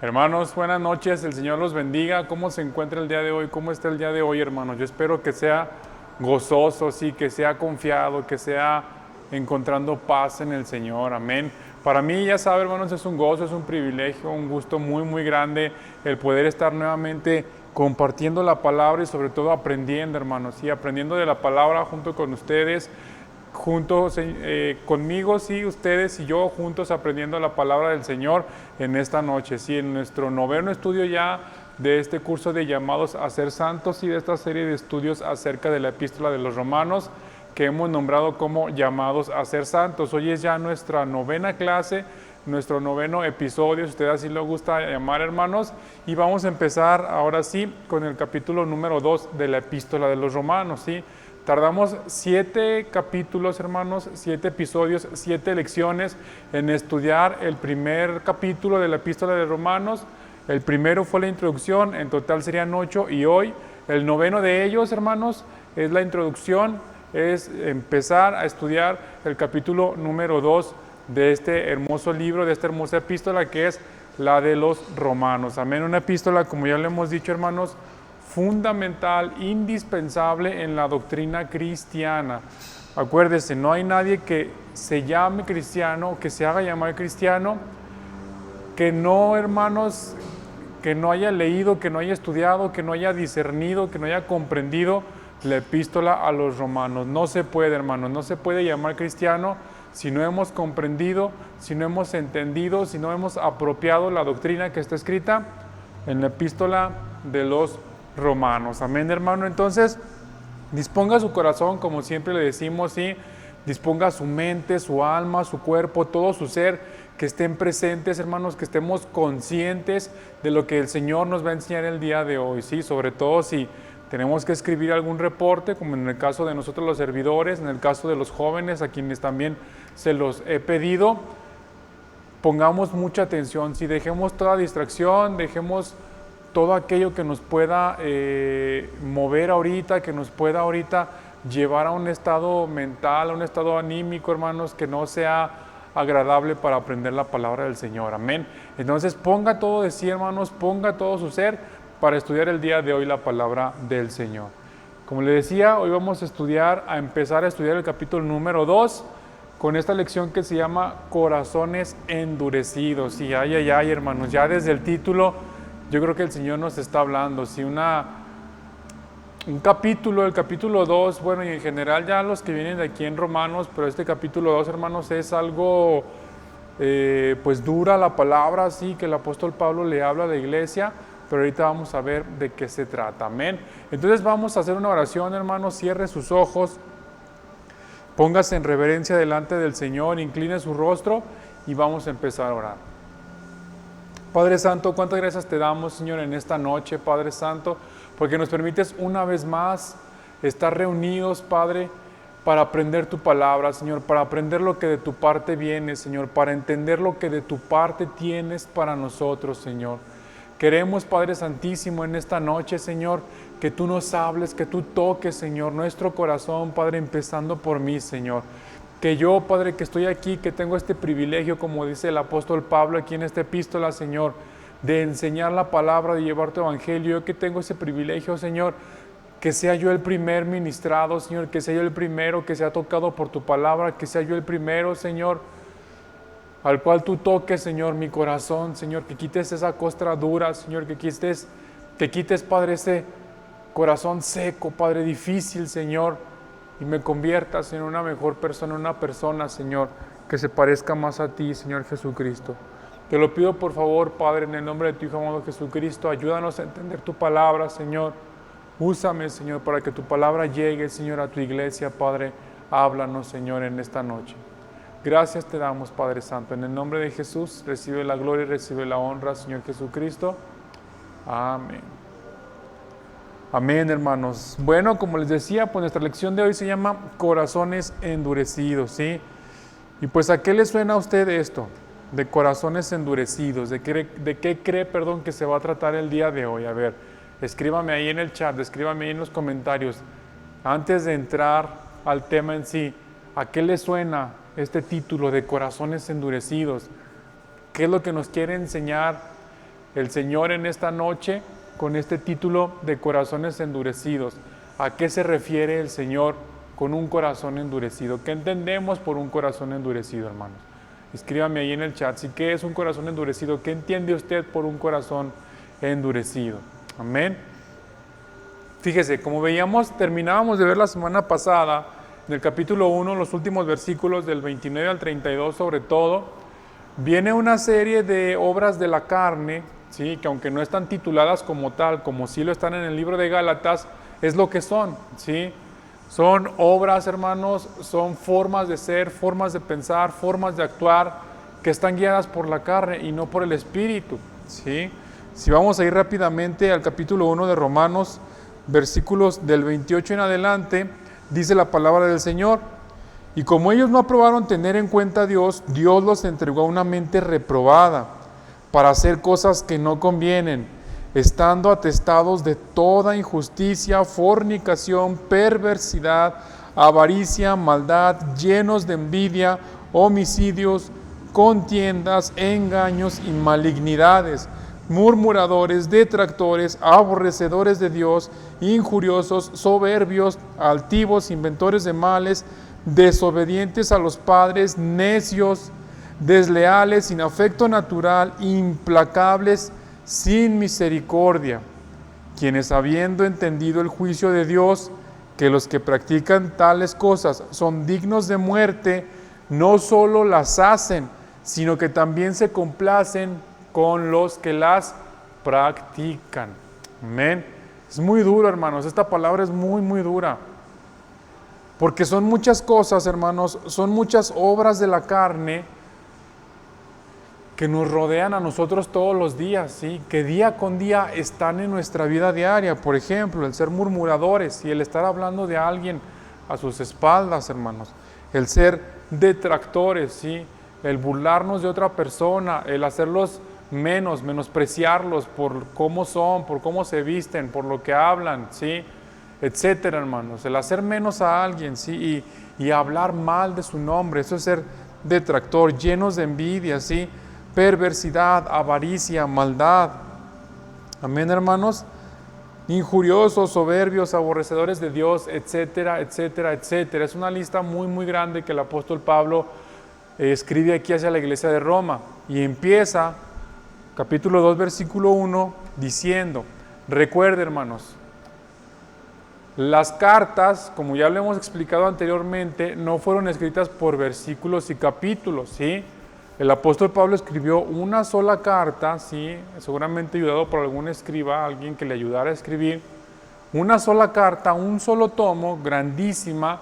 Hermanos, buenas noches, el Señor los bendiga. ¿Cómo se encuentra el día de hoy? ¿Cómo está el día de hoy, hermanos? Yo espero que sea gozoso, sí, que sea confiado, que sea encontrando paz en el Señor. Amén. Para mí, ya sabe, hermanos, es un gozo, es un privilegio, un gusto muy, muy grande el poder estar nuevamente compartiendo la palabra y sobre todo aprendiendo, hermanos, sí, aprendiendo de la palabra junto con ustedes, juntos conmigo, sí, ustedes y yo juntos aprendiendo la palabra del Señor en esta noche, sí, en nuestro noveno estudio ya de este curso de llamados a ser santos y de esta serie de estudios acerca de la epístola de los Romanos que hemos nombrado como llamados a ser santos. Hoy es ya nuestra novena clase, nuestro noveno episodio, si usted así lo gusta llamar, hermanos, y vamos a empezar ahora sí con el capítulo número 2 de la epístola de los Romanos, sí. Tardamos 7 capítulos, hermanos, 7 episodios, 7 lecciones en estudiar el primer capítulo de la epístola de Romanos. El primero fue la introducción, en total serían 8, y hoy el noveno de ellos, hermanos, es la introducción, es empezar a estudiar el capítulo número 2 de este hermoso libro, de esta hermosa epístola que es la de los Romanos. Amén, una epístola, como ya le hemos dicho, hermanos, fundamental, indispensable en la doctrina cristiana. Acuérdese, no hay nadie que se llame cristiano, que se haga llamar cristiano, que no, hermanos, que no haya leído, que no haya estudiado, que no haya discernido, que no haya comprendido la epístola a los Romanos. No se puede, hermanos, no se puede llamar cristiano si no hemos comprendido, si no hemos entendido, si no hemos apropiado la doctrina que está escrita en la epístola de los Romanos. Amén, hermano. Entonces, disponga su corazón, como siempre le decimos, ¿sí? Disponga su mente, su alma, su cuerpo, todo su ser, que estén presentes, hermanos, que estemos conscientes de lo que el Señor nos va a enseñar el día de hoy, ¿sí? Sobre todo si tenemos que escribir algún reporte, como en el caso de nosotros los servidores, en el caso de los jóvenes, a quienes también se los he pedido, pongamos mucha atención, si dejemos toda distracción, dejemos todo aquello que nos pueda mover ahorita, que nos pueda ahorita llevar a un estado mental, a un estado anímico, hermanos, que no sea agradable para aprender la palabra del Señor. Amén. Entonces ponga todo de sí, hermanos, ponga todo su ser para estudiar el día de hoy la palabra del Señor. Como le decía, hoy vamos a empezar a estudiar el capítulo número 2 con esta lección que se llama Corazones Endurecidos. Y ay, hermanos, ya desde el título yo creo que el Señor nos está hablando. Si un capítulo, el capítulo 2, bueno, y en general ya los que vienen de aquí en Romanos, pero este capítulo 2, hermanos, es algo, pues dura la palabra, sí, que el apóstol Pablo le habla a la iglesia, pero ahorita vamos a ver de qué se trata, amén. Entonces vamos a hacer una oración, hermanos, cierre sus ojos, póngase en reverencia delante del Señor, incline su rostro y vamos a empezar a orar. Padre Santo, cuántas gracias te damos, Señor, en esta noche, Padre Santo, porque nos permites una vez más estar reunidos, Padre, para aprender tu palabra, Señor, para aprender lo que de tu parte viene, Señor, para entender lo que de tu parte tienes para nosotros, Señor. Queremos, Padre Santísimo, en esta noche, Señor, que tú nos hables, que tú toques, Señor, nuestro corazón, Padre, empezando por mí, Señor. Que yo, Padre, que estoy aquí, que tengo este privilegio, como dice el apóstol Pablo aquí en esta epístola, Señor, de enseñar la palabra, de llevar tu evangelio. Yo que tengo ese privilegio, Señor, que sea yo el primer ministrado, Señor, que sea yo el primero que sea tocado por tu palabra, que sea yo el primero, Señor, al cual tú toques, Señor, mi corazón, Señor, que quites esa costra dura, Señor, que quites, Padre, ese corazón seco, Padre, difícil, Señor, y me conviertas en una mejor persona, una persona, Señor, que se parezca más a ti, Señor Jesucristo. Te lo pido, por favor, Padre, en el nombre de tu Hijo amado Jesucristo, ayúdanos a entender tu palabra, Señor. Úsame, Señor, para que tu palabra llegue, Señor, a tu iglesia, Padre. Háblanos, Señor, en esta noche. Gracias te damos, Padre Santo. En el nombre de Jesús, recibe la gloria y recibe la honra, Señor Jesucristo. Amén. Amén, hermanos. Bueno, como les decía, pues nuestra lección de hoy se llama Corazones Endurecidos, ¿sí? Y pues, ¿a qué le suena a usted esto? De corazones endurecidos. ¿De qué cree, que se va a tratar el día de hoy? A ver, escríbame ahí en el chat, escríbame ahí en los comentarios. Antes de entrar al tema en sí, ¿a qué le suena este título de Corazones Endurecidos? ¿Qué es lo que nos quiere enseñar el Señor en esta noche con este título de corazones endurecidos. ¿A qué se refiere el Señor con un corazón endurecido? ¿Qué entendemos por un corazón endurecido, hermanos? Escríbame ahí en el chat. Si ¿qué es un corazón endurecido? ¿Qué entiende usted por un corazón endurecido? Amén. Fíjese, como veíamos, terminábamos de ver la semana pasada, en el capítulo 1, los últimos versículos del 29 al 32 sobre todo, viene una serie de obras de la carne, ¿sí? Que aunque no están tituladas como tal, como sí lo están en el libro de Gálatas, es lo que son, ¿sí? Son obras, hermanos, son formas de ser, formas de pensar, formas de actuar, que están guiadas por la carne y no por el Espíritu, ¿sí? Si vamos a ir rápidamente al capítulo 1 de Romanos, versículos del 28 en adelante, dice la palabra del Señor: y como ellos no aprobaron tener en cuenta a Dios, Dios los entregó a una mente reprobada para hacer cosas que no convienen, estando atestados de toda injusticia, fornicación, perversidad, avaricia, maldad, llenos de envidia, homicidios, contiendas, engaños y malignidades, murmuradores, detractores, aborrecedores de Dios, injuriosos, soberbios, altivos, inventores de males, desobedientes a los padres, necios, desleales, sin afecto natural, implacables, sin misericordia, quienes habiendo entendido el juicio de Dios, que los que practican tales cosas son dignos de muerte, no solo las hacen, sino que también se complacen con los que las practican. Amén. Es muy duro, hermanos, esta palabra es muy, muy dura. Porque son muchas cosas, hermanos, son muchas obras de la carne que nos rodean a nosotros todos los días, ¿sí? Que día con día están en nuestra vida diaria. Por ejemplo, el ser murmuradores y el estar hablando de alguien a sus espaldas, hermanos. El ser detractores, ¿sí? El burlarnos de otra persona, el hacerlos menospreciarlos por cómo son, por cómo se visten, por lo que hablan, ¿sí? Etcétera, hermanos. El hacer menos a alguien, ¿sí? Y hablar mal de su nombre, eso es ser detractor, llenos de envidia, ¿sí? Perversidad, avaricia, maldad. Amén, hermanos. Injuriosos, soberbios, aborrecedores de Dios, etcétera, etcétera, etcétera. Es una lista muy, muy grande que el apóstol Pablo escribe aquí hacia la iglesia de Roma. Y empieza, capítulo 2, versículo 1, diciendo: recuerde, hermanos, las cartas, como ya lo hemos explicado anteriormente, no fueron escritas por versículos y capítulos, ¿sí? El apóstol Pablo escribió una sola carta, ¿sí? Seguramente ayudado por algún escriba, alguien que le ayudara a escribir, una sola carta, un solo tomo, grandísima,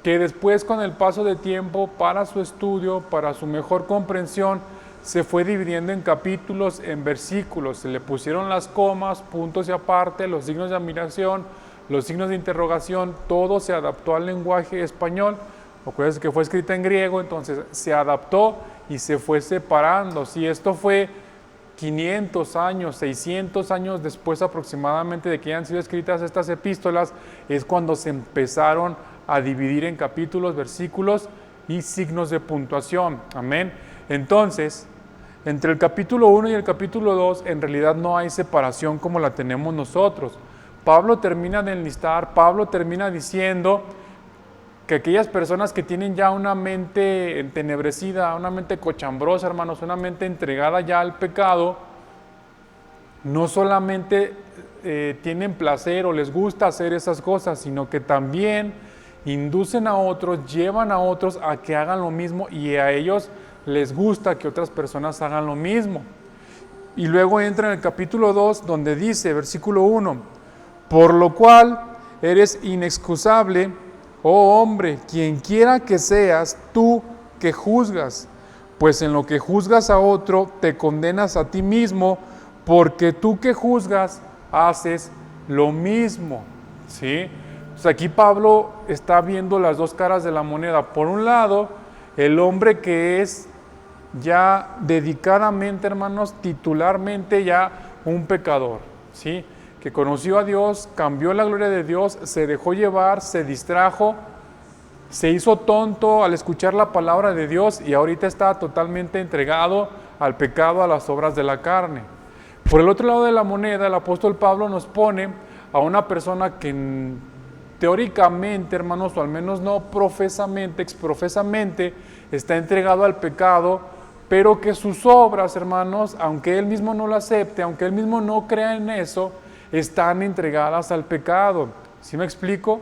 que después con el paso de tiempo, para su estudio, para su mejor comprensión, se fue dividiendo en capítulos, en versículos, se le pusieron las comas, puntos y aparte, los signos de admiración, los signos de interrogación, todo se adaptó al lenguaje español. Acuérdense que fue escrita en griego, entonces se adaptó y se fue separando. Si esto fue 500 años, 600 años después aproximadamente de que hayan sido escritas estas epístolas, es cuando se empezaron a dividir en capítulos, versículos y signos de puntuación. Amén. Entonces, entre el capítulo 1 y el capítulo 2, en realidad no hay separación como la tenemos nosotros. Pablo termina de enlistar, Pablo termina diciendo que aquellas personas que tienen ya una mente entenebrecida, una mente cochambrosa, hermanos, una mente entregada ya al pecado, no solamente tienen placer o les gusta hacer esas cosas, sino que también inducen a otros, llevan a otros a que hagan lo mismo, y a ellos les gusta que otras personas hagan lo mismo. Y luego entra en el capítulo 2, donde dice, versículo 1, por lo cual eres inexcusable, oh hombre, quien quiera que seas tú que juzgas, pues en lo que juzgas a otro te condenas a ti mismo, porque tú que juzgas haces lo mismo, ¿sí? Pues aquí Pablo está viendo las dos caras de la moneda. Por un lado, el hombre que es ya dedicadamente, hermanos, titularmente ya un pecador, ¿sí? Que conoció a Dios, cambió la gloria de Dios, se dejó llevar, se distrajo, se hizo tonto al escuchar la palabra de Dios y ahorita está totalmente entregado al pecado, a las obras de la carne. Por el otro lado de la moneda, el apóstol Pablo nos pone a una persona que teóricamente, hermanos, o al menos no profesamente, exprofesamente, está entregado al pecado, pero que sus obras, hermanos, aunque él mismo no lo acepte, aunque él mismo no crea en eso, están entregadas al pecado. ¿Sí me explico?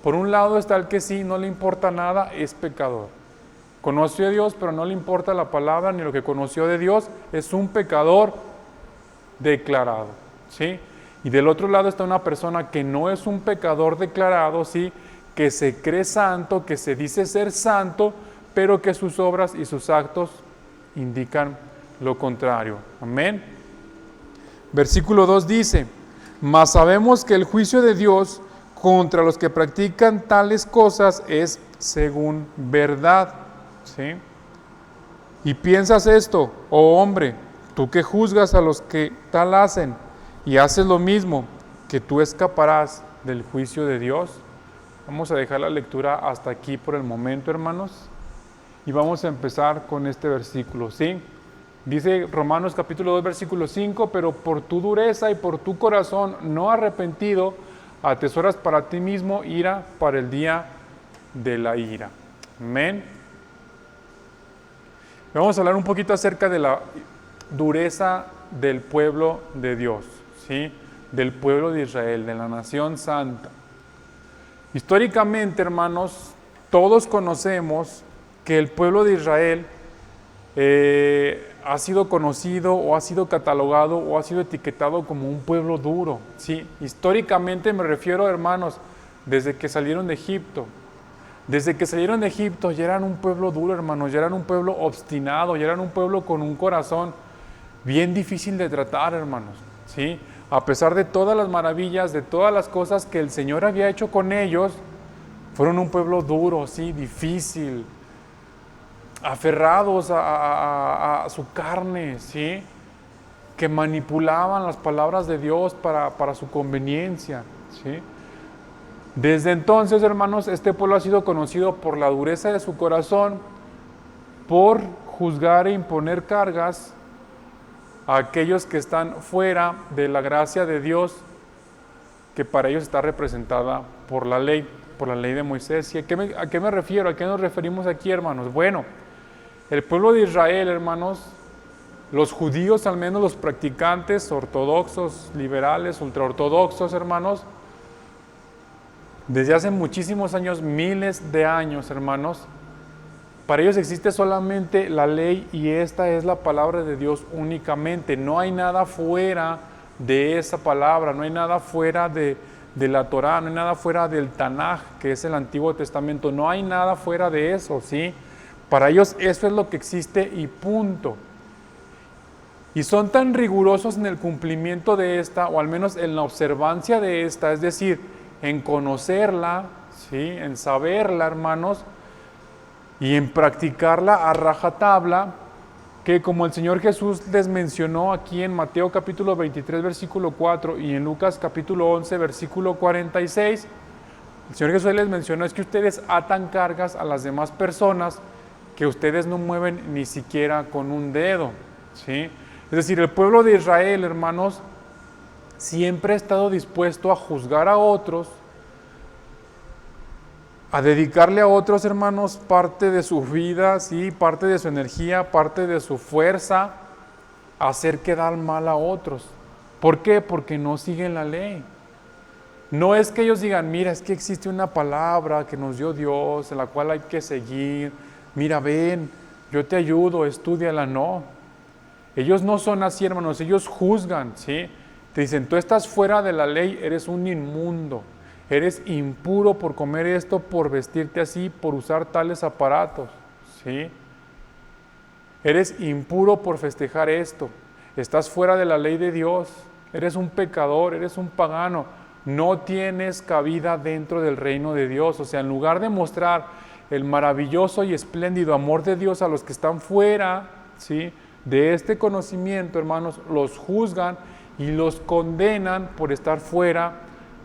Por un lado está el que sí, no le importa nada, es pecador. Conoció a Dios, pero no le importa la palabra ni lo que conoció de Dios, es un pecador declarado, ¿sí? Y del otro lado está una persona que no es un pecador declarado, ¿sí? Que se cree santo, que se dice ser santo, pero que sus obras y sus actos indican lo contrario. Amén. Versículo 2 dice: mas sabemos que el juicio de Dios contra los que practican tales cosas es según verdad. ¿Sí? Y piensas esto, oh hombre, tú que juzgas a los que tal hacen y haces lo mismo, que tú escaparás del juicio de Dios. Vamos a dejar la lectura hasta aquí por el momento, hermanos, y vamos a empezar con este versículo, ¿sí? Dice Romanos capítulo 2, versículo 5, pero por tu dureza y por tu corazón no arrepentido, atesoras para ti mismo ira para el día de la ira. Amén. Vamos a hablar un poquito acerca de la dureza del pueblo de Dios, ¿sí? Del pueblo de Israel, de la nación santa. Históricamente, hermanos, todos conocemos que el pueblo de Israel ha sido conocido o ha sido catalogado o ha sido etiquetado como un pueblo duro, ¿sí? Históricamente me refiero, hermanos, desde que salieron de Egipto. Desde que salieron de Egipto ya eran un pueblo duro, hermanos, ya eran un pueblo obstinado, ya eran un pueblo con un corazón bien difícil de tratar, hermanos, ¿sí? A pesar de todas las maravillas, de todas las cosas que el Señor había hecho con ellos, fueron un pueblo duro, sí, difícil, aferrados a su carne, ¿sí? Que manipulaban las palabras de Dios para su conveniencia, ¿sí? Desde entonces, hermanos, este pueblo ha sido conocido por la dureza de su corazón, por juzgar e imponer cargas a aquellos que están fuera de la gracia de Dios, que para ellos está representada por la ley de Moisés. ¿Y a qué me refiero? ¿A qué nos referimos aquí, hermanos? Bueno, el pueblo de Israel, hermanos, los judíos, al menos los practicantes ortodoxos, liberales, ultraortodoxos, hermanos, desde hace muchísimos años, miles de años, hermanos, para ellos existe solamente la ley y esta es la palabra de Dios únicamente. No hay nada fuera de esa palabra, no hay nada fuera de la Torá, no hay nada fuera del Tanaj, que es el Antiguo Testamento, no hay nada fuera de eso, ¿sí? Para ellos eso es lo que existe y punto. Y son tan rigurosos en el cumplimiento de esta, o al menos en la observancia de esta, es decir, en conocerla, ¿sí? En saberla, hermanos, y en practicarla a rajatabla, que como el Señor Jesús les mencionó aquí en Mateo capítulo 23, versículo 4, y en Lucas capítulo 11, versículo 46, el Señor Jesús les mencionó es que ustedes atan cargas a las demás personas que ustedes no mueven ni siquiera con un dedo, ¿sí? Es decir, el pueblo de Israel, hermanos, siempre ha estado dispuesto a juzgar a otros, a dedicarle a otros, hermanos, parte de su vida, ¿sí? Parte de su energía, parte de su fuerza, a hacer quedar mal a otros. ¿Por qué? Porque no siguen la ley. No es que ellos digan, mira, es que existe una palabra que nos dio Dios, en la cual hay que seguir, mira, ven, yo te ayudo, estúdiala, no. Ellos no son así, hermanos, ellos juzgan, ¿sí? Te dicen, tú estás fuera de la ley, eres un inmundo, eres impuro por comer esto, por vestirte así, por usar tales aparatos, ¿sí? Eres impuro por festejar esto, estás fuera de la ley de Dios, eres un pecador, eres un pagano, no tienes cabida dentro del reino de Dios. O sea, en lugar de mostrar el maravilloso y espléndido amor de Dios a los que están fuera, ¿sí? De este conocimiento, hermanos, los juzgan y los condenan por estar fuera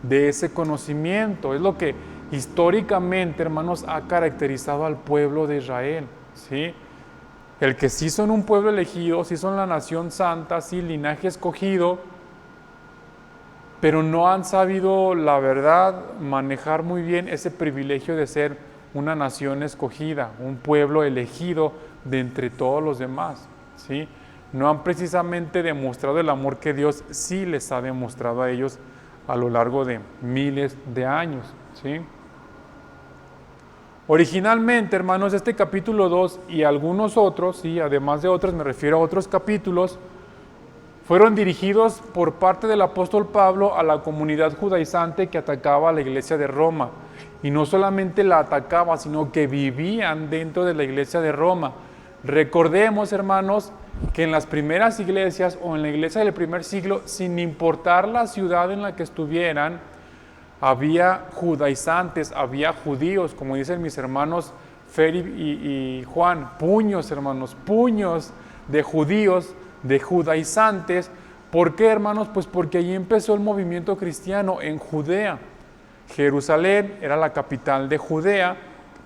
de ese conocimiento. Es lo que históricamente, hermanos, ha caracterizado al pueblo de Israel, ¿sí? el que sí son un pueblo elegido, sí son la nación santa, sí, linaje escogido, pero no han sabido, la verdad, manejar muy bien ese privilegio de ser una nación escogida, un pueblo elegido de entre todos los demás, ¿sí? No han precisamente demostrado el amor que Dios sí les ha demostrado a ellos a lo largo de miles de años, ¿sí? Originalmente, hermanos, este capítulo 2 y algunos otros, ¿sí? Además de otros, me refiero a otros capítulos, fueron dirigidos por parte del apóstol Pablo a la comunidad judaizante que atacaba a la iglesia de Roma. Y no solamente la atacaba, sino que vivían dentro de la iglesia de Roma. Recordemos, hermanos, que en las primeras iglesias o en la iglesia del primer siglo, sin importar la ciudad en la que estuvieran, había judaizantes, había judíos, como dicen mis hermanos Feri y Juan, puños, hermanos, puños de judíos, de judaizantes. ¿Por qué, hermanos? Pues porque allí empezó el movimiento cristiano en Judea. Jerusalén era la capital de Judea,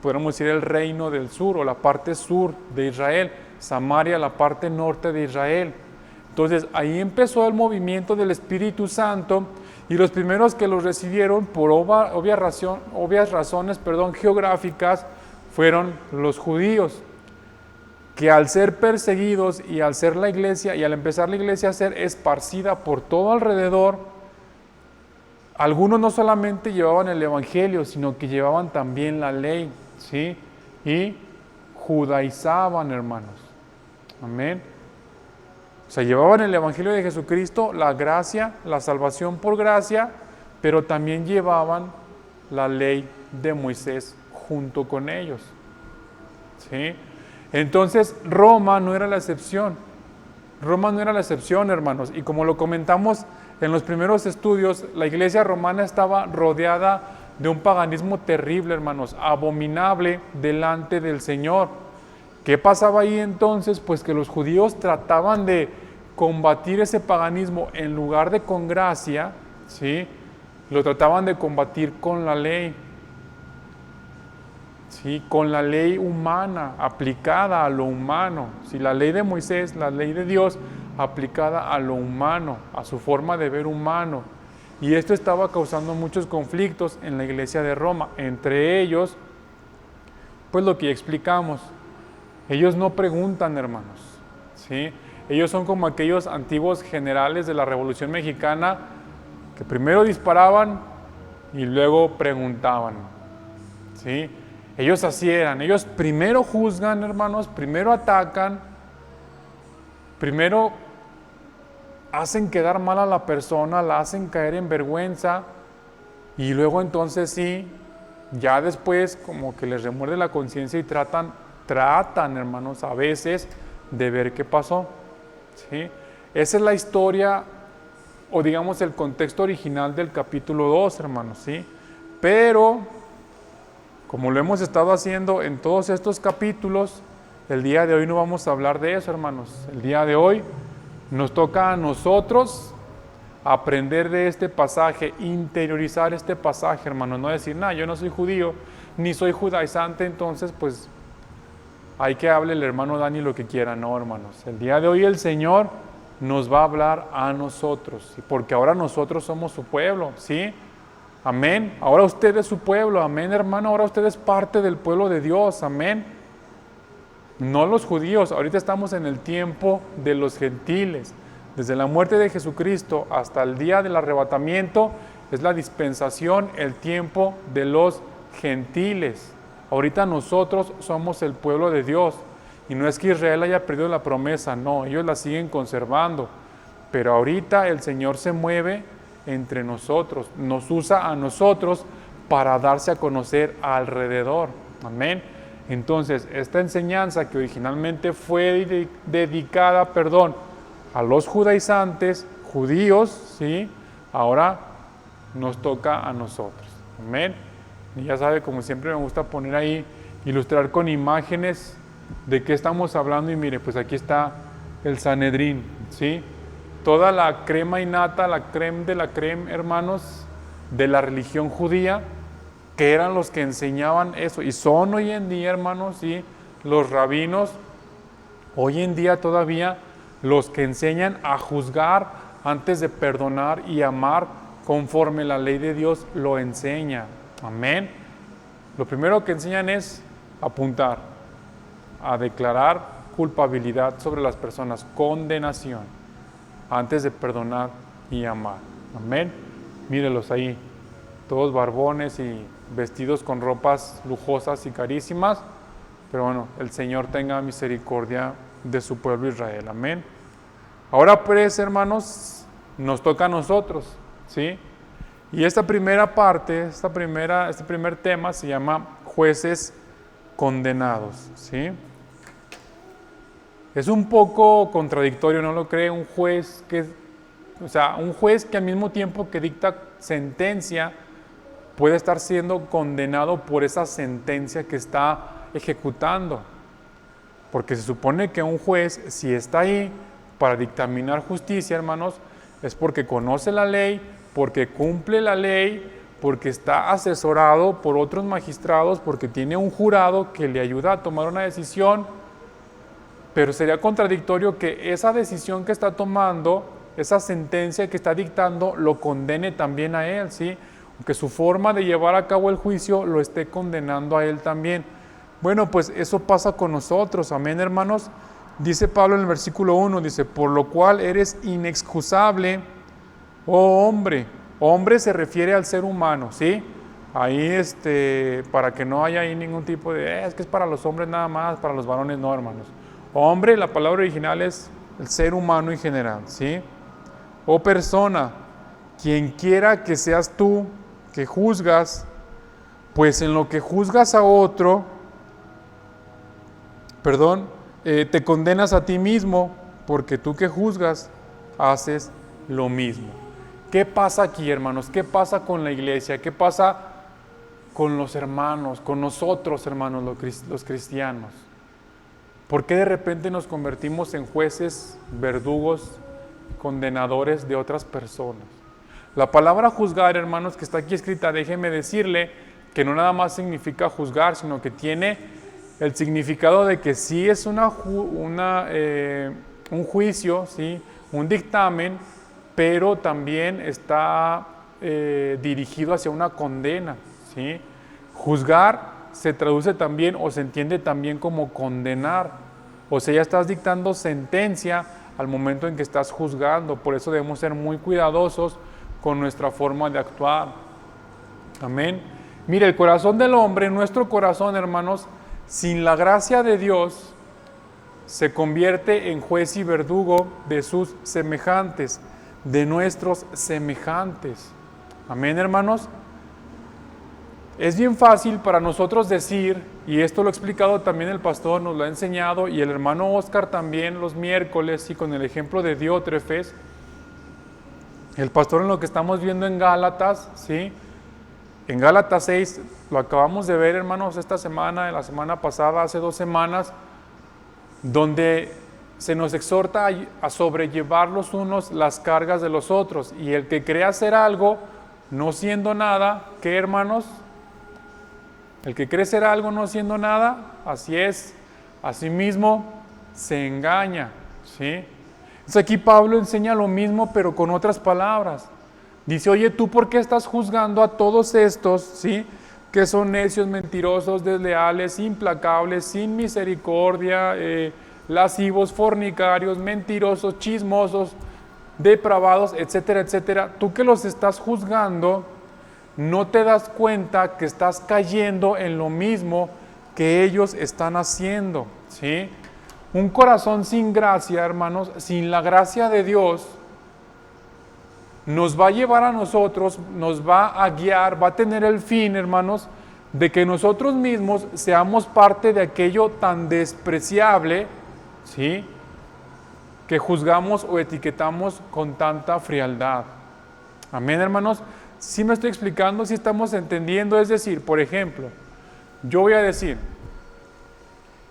podríamos decir el reino del sur o la parte sur de Israel, Samaria la parte norte de Israel. Entonces ahí empezó el movimiento del Espíritu Santo y los primeros que los recibieron por obvias razones geográficas fueron los judíos, que al ser perseguidos y al ser la iglesia y al empezar la iglesia a ser esparcida por todo alrededor, algunos no solamente llevaban el evangelio, sino que llevaban también la ley, ¿sí? Y judaizaban, hermanos. Amén. O sea, llevaban el evangelio de Jesucristo, la gracia, la salvación por gracia, pero también llevaban la ley de Moisés junto con ellos, ¿sí? Entonces, Roma no era la excepción. Roma no era la excepción, hermanos. Y como lo comentamos en los primeros estudios, la iglesia romana estaba rodeada de un paganismo terrible, hermanos, abominable delante del Señor. ¿Qué pasaba ahí entonces? Pues que los judíos trataban de combatir ese paganismo en lugar de con gracia, ¿sí? Lo trataban de combatir con la ley. ¿Sí? Con la ley humana, aplicada a lo humano. ¿Sí? La ley de Moisés, la ley de Dios, aplicada a lo humano, a su forma de ver humano. Y esto estaba causando muchos conflictos en la iglesia de Roma. Entre ellos, pues lo que ya explicamos. Ellos no preguntan, hermanos, ¿sí? Ellos son como aquellos antiguos generales de la Revolución Mexicana que primero disparaban y luego preguntaban, ¿sí? Ellos así eran, ellos primero juzgan, hermanos, primero atacan, primero hacen quedar mal a la persona, la hacen caer en vergüenza y luego entonces sí, ya después como que les remuerde la conciencia y tratan, hermanos, a veces de ver qué pasó, ¿sí? Esa es la historia o digamos el contexto original del capítulo 2, hermanos, ¿sí? Pero como lo hemos estado haciendo en todos estos capítulos, el día de hoy no vamos a hablar de eso, hermanos. El día de hoy nos toca a nosotros aprender de este pasaje, interiorizar este pasaje, hermanos. No decir, yo no soy judío, ni soy judaizante, entonces pues hay que hable el hermano Dani lo que quiera. No, hermanos. El día de hoy el Señor nos va a hablar a nosotros, porque ahora nosotros somos su pueblo, ¿sí? Amén. Ahora usted es su pueblo, amén, hermano. Ahora usted es parte del pueblo de Dios, amén. No los judíos, ahorita estamos en el tiempo de los gentiles. Desde la muerte de Jesucristo hasta el día del arrebatamiento es la dispensación, el tiempo de los gentiles. Ahorita nosotros somos el pueblo de Dios. Y no es que Israel haya perdido la promesa, no, ellos la siguen conservando. Pero ahorita el Señor se mueve entre nosotros, nos usa a nosotros para darse a conocer alrededor, amén. Entonces, esta enseñanza que originalmente fue dedicada, a los judaizantes, judíos, ¿sí? Ahora nos toca a nosotros, amén. Y ya sabe, como siempre me gusta poner ahí, ilustrar con imágenes de qué estamos hablando y mire, pues aquí está el Sanedrín, ¿sí? Toda la crema innata, la creme de la creme, hermanos, de la religión judía, que eran los que enseñaban eso, y son hoy en día, hermanos, ¿sí? Los rabinos Hoy en día todavía los que enseñan a juzgar antes de perdonar y amar conforme la ley de Dios lo enseña. Amén. Lo primero que enseñan es apuntar, a declarar culpabilidad sobre las personas, condenación, antes de perdonar y amar. Amén. Mírelos ahí, todos barbones y vestidos con ropas lujosas y carísimas, pero bueno, el Señor tenga misericordia de su pueblo Israel. Amén. Ahora pues, hermanos, nos toca a nosotros, ¿sí? Y esta primera parte, este primer tema se llama jueces condenados, ¿sí? Es un poco contradictorio, ¿no lo cree? Un juez que al mismo tiempo que dicta sentencia, puede estar siendo condenado por esa sentencia que está ejecutando. Porque se supone que un juez, si está ahí para dictaminar justicia, hermanos, es porque conoce la ley, porque cumple la ley, porque está asesorado por otros magistrados, porque tiene un jurado que le ayuda a tomar una decisión. Pero sería contradictorio que esa decisión que está tomando, esa sentencia que está dictando, lo condene también a él, ¿sí? Que su forma de llevar a cabo el juicio lo esté condenando a él también. Bueno, pues eso pasa con nosotros, amén, hermanos. Dice Pablo en el versículo 1, dice, por lo cual eres inexcusable, oh hombre. Hombre se refiere al ser humano, ¿sí? Ahí, para que no haya ahí ningún tipo de, es que es para los hombres nada más, para los varones no, hermanos. Hombre, la palabra original es el ser humano en general, ¿sí? Oh persona, quien quiera que seas tú, que juzgas, pues en lo que juzgas a otro, te condenas a ti mismo, porque tú que juzgas, haces lo mismo. ¿Qué pasa aquí, hermanos? ¿Qué pasa con la iglesia? ¿Qué pasa con los hermanos, con nosotros, hermanos, los cristianos? ¿Por qué de repente nos convertimos en jueces, verdugos, condenadores de otras personas? La palabra juzgar, hermanos, que está aquí escrita, déjeme decirle que no nada más significa juzgar, sino que tiene el significado de que sí es un juicio, ¿sí? Un dictamen, pero también está dirigido hacia una condena, ¿sí? Juzgar se traduce también o se entiende también como condenar. O sea, ya estás dictando sentencia al momento en que estás juzgando. Por eso debemos ser muy cuidadosos con nuestra forma de actuar. Amén. Mire, el corazón del hombre, nuestro corazón, hermanos, sin la gracia de Dios, se convierte en juez y verdugo de sus semejantes, de nuestros semejantes. Amén, hermanos. Es bien fácil para nosotros decir, y esto lo ha explicado también el pastor, nos lo ha enseñado, y el hermano Oscar también los miércoles, y con el ejemplo de Diótrefes, el pastor en lo que estamos viendo en Gálatas, ¿sí? En Gálatas 6, lo acabamos de ver, hermanos, esta semana, la semana pasada, hace 2 semanas, donde se nos exhorta a sobrellevar los unos las cargas de los otros, y el que cree hacer algo, no siendo nada, ¿qué, hermanos? El que cree ser algo no siendo nada, así es, asimismo se engaña, ¿sí? Entonces aquí Pablo enseña lo mismo, pero con otras palabras. Dice, oye, ¿tú por qué estás juzgando a todos estos, ¿sí? Que son necios, mentirosos, desleales, implacables, sin misericordia, lascivos, fornicarios, mentirosos, chismosos, depravados, etcétera, etcétera? Tú que los estás juzgando, no te das cuenta que estás cayendo en lo mismo que ellos están haciendo, ¿sí? Un corazón sin gracia, hermanos, sin la gracia de Dios, nos va a llevar a nosotros, nos va a guiar, va a tener el fin, hermanos, de que nosotros mismos seamos parte de aquello tan despreciable, ¿sí? Que juzgamos o etiquetamos con tanta frialdad. Amén, hermanos. ¿Sí me estoy explicando? ¿Sí estamos entendiendo? Es decir, por ejemplo, yo voy a decir,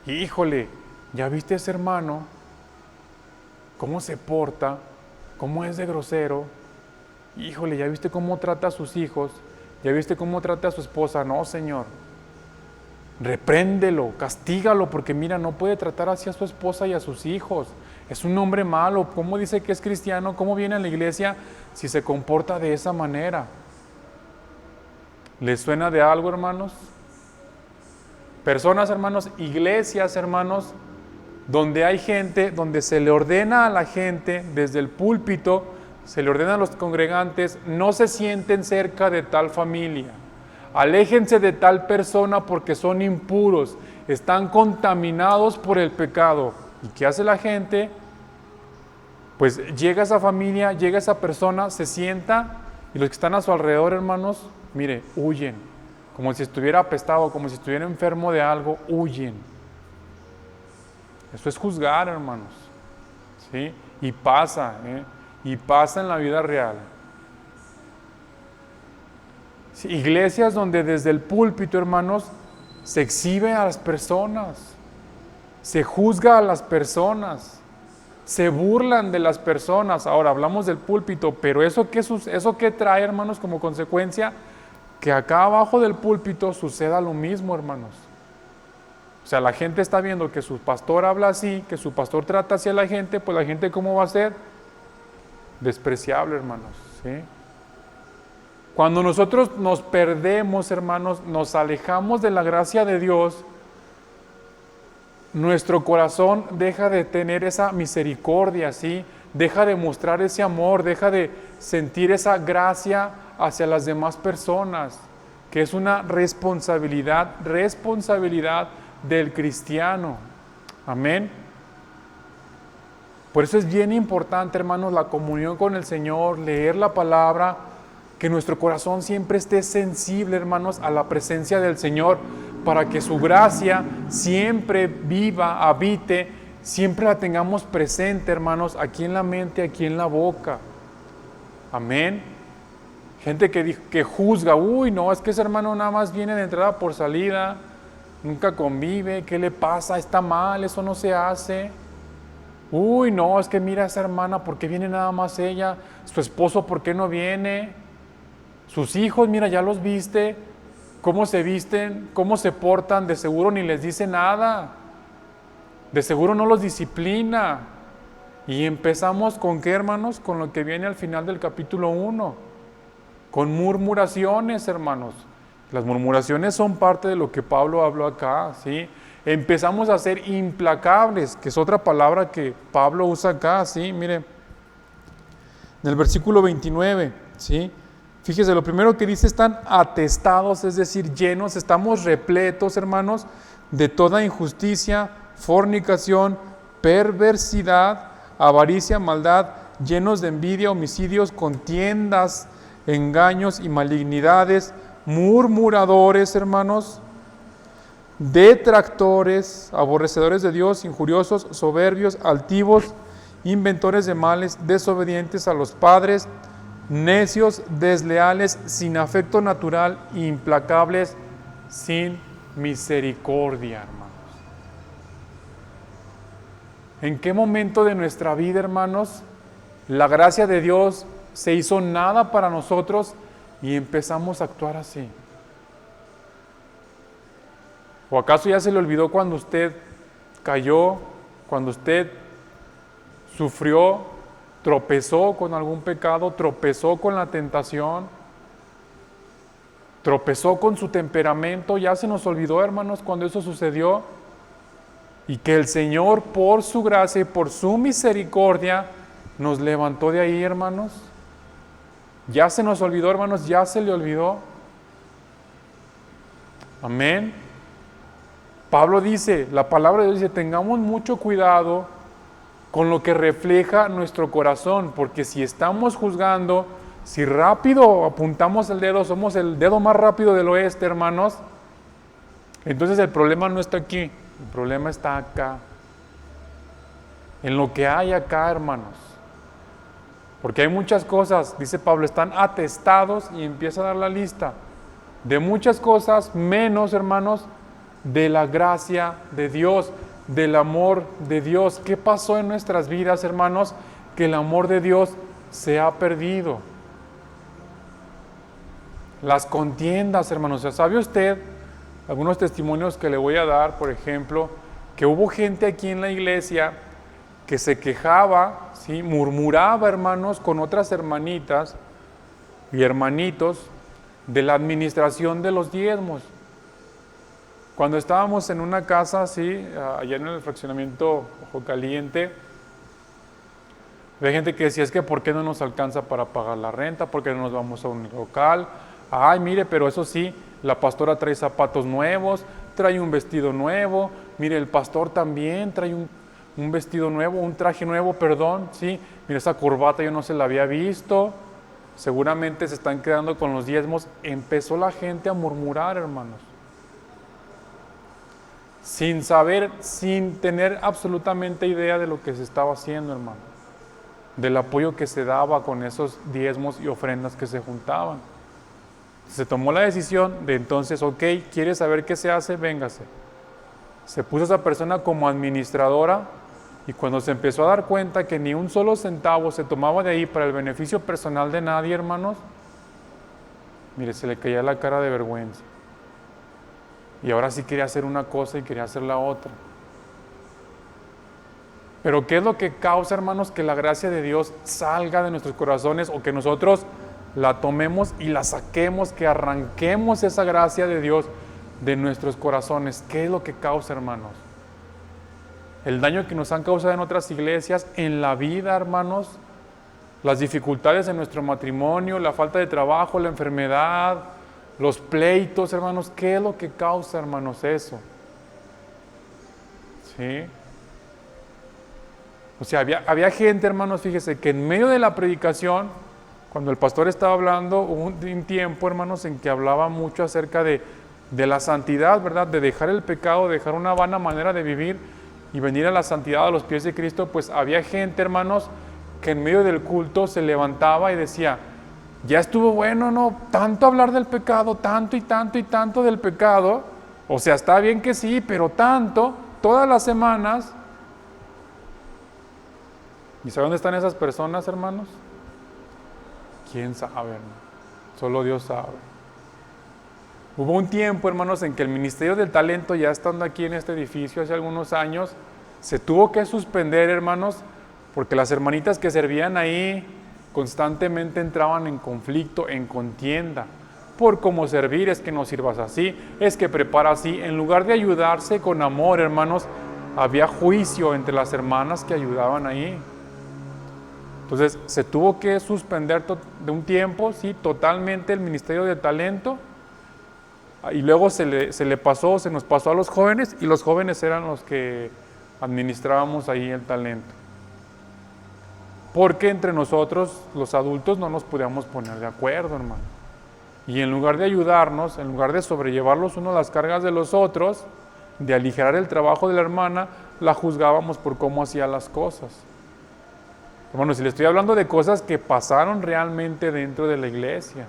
híjole, ¿ya viste a ese hermano? ¿Cómo se porta? ¿Cómo es de grosero? Híjole, ¿ya viste cómo trata a sus hijos? ¿Ya viste cómo trata a su esposa? No, Señor. repréndelo, castígalo, porque mira, no puede tratar así a su esposa y a sus hijos. Es un hombre malo. ¿Cómo dice que es cristiano? ¿Cómo viene a la iglesia si se comporta de esa manera? ¿Les suena de algo, hermanos? Personas, hermanos, iglesias, hermanos, donde hay gente, donde se le ordena a la gente desde el púlpito, se le ordena a los congregantes, no se sienten cerca de tal familia, aléjense de tal persona porque son impuros, están contaminados por el pecado. ¿Y qué hace la gente? Pues llega esa familia, llega esa persona, se sienta y los que están a su alrededor, hermanos, mire, huyen, como si estuviera apestado, como si estuviera enfermo de algo, huyen. Eso es juzgar, hermanos, ¿sí? Y pasa en la vida real. Sí, iglesias donde desde el púlpito, hermanos, se exhibe a las personas, se juzga a las personas, se burlan de las personas. Ahora hablamos del púlpito, pero eso qué trae, hermanos, como consecuencia, que acá abajo del púlpito suceda lo mismo, hermanos. O sea, la gente está viendo que su pastor habla así, que su pastor trata así a la gente, pues la gente ¿cómo va a ser? Despreciable, hermanos, ¿sí? Cuando nosotros nos perdemos, hermanos, nos alejamos de la gracia de Dios, nuestro corazón deja de tener esa misericordia, ¿sí? Deja de mostrar ese amor, deja de sentir esa gracia hacia las demás personas, que es una responsabilidad del cristiano. Amén. Por eso es bien importante, hermanos, la comunión con el Señor, leer la palabra, que nuestro corazón siempre esté sensible, hermanos, a la presencia del Señor, para que su gracia siempre viva, habite, siempre la tengamos presente, hermanos, aquí en la mente, aquí en la boca. Amén. Gente que juzga, uy, no, es que ese hermano nada más viene de entrada por salida, nunca convive, ¿qué le pasa? Está mal, eso no se hace. Uy, no, es que mira a esa hermana, ¿por qué viene nada más ella? Su esposo, ¿por qué no viene? Sus hijos, mira, ya los viste, cómo se visten, cómo se portan, de seguro ni les dice nada, de seguro no los disciplina. Y empezamos con ¿qué, hermanos? Con lo que viene al final del capítulo 1, con murmuraciones, hermanos. Las murmuraciones son parte de lo que Pablo habló acá, ¿sí? Empezamos a ser implacables, que es otra palabra que Pablo usa acá, ¿sí? Mire, en el versículo 29, ¿sí? Fíjese, lo primero que dice, están atestados, es decir, llenos, estamos repletos, hermanos, de toda injusticia, fornicación, perversidad, avaricia, maldad, llenos de envidia, homicidios, contiendas, engaños y malignidades, murmuradores, hermanos, detractores, aborrecedores de Dios, injuriosos, soberbios, altivos, inventores de males, desobedientes a los padres, necios, desleales, sin afecto natural, implacables, sin misericordia, hermanos. ¿En qué momento de nuestra vida, hermanos, la gracia de Dios se hizo nada para nosotros y empezamos a actuar así? ¿O acaso ya se le olvidó cuando usted cayó, cuando usted sufrió, tropezó con algún pecado, tropezó con la tentación, tropezó con su temperamento? Ya se nos olvidó, hermanos, cuando eso sucedió, y que el Señor, por su gracia y por su misericordia, nos levantó de ahí, hermanos. Ya se nos olvidó, hermanos, ya se le olvidó. Amén. Pablo dice, la palabra de Dios dice, tengamos mucho cuidado con lo que refleja nuestro corazón, porque si estamos juzgando, si rápido apuntamos el dedo, somos el dedo más rápido del oeste, hermanos, entonces el problema no está aquí, el problema está acá, en lo que hay acá, hermanos. Porque hay muchas cosas, dice Pablo, están atestados, y empieza a dar la lista de muchas cosas, menos, hermanos, de la gracia de Dios, del amor de Dios. ¿Qué pasó en nuestras vidas, hermanos? Que el amor de Dios se ha perdido. Las contiendas, hermanos. ¿Sabe usted algunos testimonios que le voy a dar, por ejemplo, que hubo gente aquí en la iglesia que se quejaba, ¿sí? Murmuraba, hermanos, con otras hermanitas y hermanitos de la administración de los diezmos. Cuando estábamos en una casa, ¿sí? Allá en el fraccionamiento Ojo Caliente, había gente que decía, es que ¿por qué no nos alcanza para pagar la renta? ¿Por qué no nos vamos a un local? Ay, mire, pero eso sí, la pastora trae zapatos nuevos, trae un vestido nuevo, mire, el pastor también trae un vestido nuevo, un traje nuevo, perdón, sí, mire, esa corbata yo no se la había visto, seguramente se están quedando con los diezmos. Empezó la gente a murmurar, hermanos, sin saber, sin tener absolutamente idea de lo que se estaba haciendo, hermano, del apoyo que se daba con esos diezmos y ofrendas que se juntaban. Se tomó la decisión de entonces, ok, ¿quiere saber qué se hace? Véngase. Se puso esa persona como administradora y cuando se empezó a dar cuenta que ni un solo centavo se tomaba de ahí para el beneficio personal de nadie, hermanos, mire, se le caía la cara de vergüenza. Y ahora sí quería hacer una cosa y quería hacer la otra. Pero ¿qué es lo que causa, hermanos, que la gracia de Dios salga de nuestros corazones o que nosotros la tomemos y la saquemos, que arranquemos esa gracia de Dios de nuestros corazones? ¿Qué es lo que causa, hermanos? El daño que nos han causado en otras iglesias, en la vida, hermanos, las dificultades en nuestro matrimonio, la falta de trabajo, la enfermedad, los pleitos, hermanos. ¿Qué es lo que causa, hermanos, eso? ¿Sí? O sea, había gente, hermanos, fíjese, que en medio de la predicación, cuando el pastor estaba hablando, hubo un tiempo, hermanos, en que hablaba mucho acerca de la santidad, ¿verdad? De dejar el pecado, de dejar una vana manera de vivir y venir a la santidad a los pies de Cristo. Pues había gente, hermanos, que en medio del culto se levantaba y decía, ya estuvo bueno, ¿no? Tanto hablar del pecado, tanto y tanto y tanto del pecado. O sea, está bien que sí, pero tanto, todas las semanas. ¿Y sabe dónde están esas personas, hermanos? ¿Quién sabe, hermano? Solo Dios sabe. Hubo un tiempo, hermanos, en que el Ministerio del Talento, ya estando aquí en este edificio hace algunos años, se tuvo que suspender, hermanos, porque las hermanitas que servían ahí constantemente entraban en conflicto, en contienda. Por cómo servir, es que no sirvas así, es que prepara así. En lugar de ayudarse con amor, hermanos, había juicio entre las hermanas que ayudaban ahí. Entonces se tuvo que suspender de un tiempo, sí, totalmente el Ministerio de Talento, y luego se nos pasó a los jóvenes, y los jóvenes eran los que administrábamos ahí el talento. Porque entre nosotros, los adultos, no nos podíamos poner de acuerdo, hermano. Y en lugar de ayudarnos, en lugar de sobrellevar los unos las cargas de los otros, de aligerar el trabajo de la hermana, la juzgábamos por cómo hacía las cosas. Hermanos, si le estoy hablando de cosas que pasaron realmente dentro de la iglesia.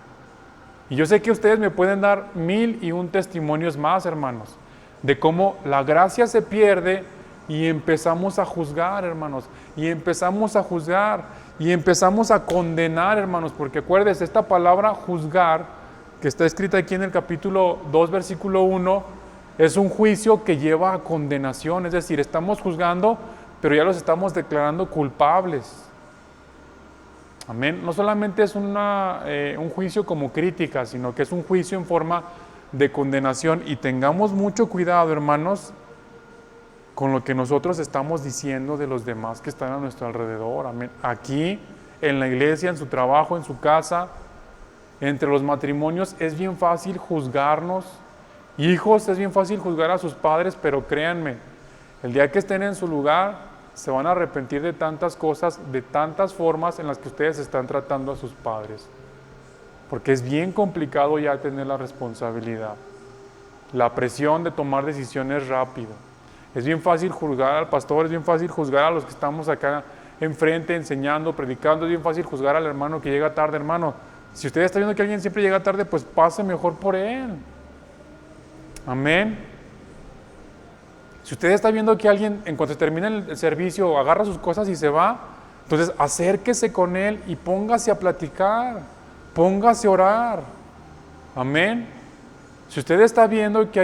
Y yo sé que ustedes me pueden dar 1001 testimonios más, hermanos, de cómo la gracia se pierde y empezamos a juzgar, hermanos, y empezamos a juzgar, y empezamos a condenar, hermanos, porque acuérdense, esta palabra juzgar, que está escrita aquí en el capítulo 2, versículo 1, es un juicio que lleva a condenación, es decir, estamos juzgando, pero ya los estamos declarando culpables. Amén. No solamente es un juicio como crítica, sino que es un juicio en forma de condenación. Y tengamos mucho cuidado, hermanos, con lo que nosotros estamos diciendo de los demás que están a nuestro alrededor. Amén. Aquí, en la iglesia, en su trabajo, en su casa, entre los matrimonios, es bien fácil juzgarnos. Hijos, es bien fácil juzgar a sus padres, pero créanme, el día que estén en su lugar, se van a arrepentir de tantas cosas, de tantas formas en las que ustedes están tratando a sus padres. Porque es bien complicado ya tener la responsabilidad. La presión de tomar decisiones rápido. Es bien fácil juzgar al pastor, es bien fácil juzgar a los que estamos acá enfrente enseñando, predicando, es bien fácil juzgar al hermano que llega tarde. Hermano, si usted está viendo que alguien siempre llega tarde, pues pase mejor por él. Amén. Si usted está viendo que alguien, en cuanto termina el servicio, agarra sus cosas y se va, entonces acérquese con él y póngase a platicar, póngase a orar. Amén. Si usted está viendo que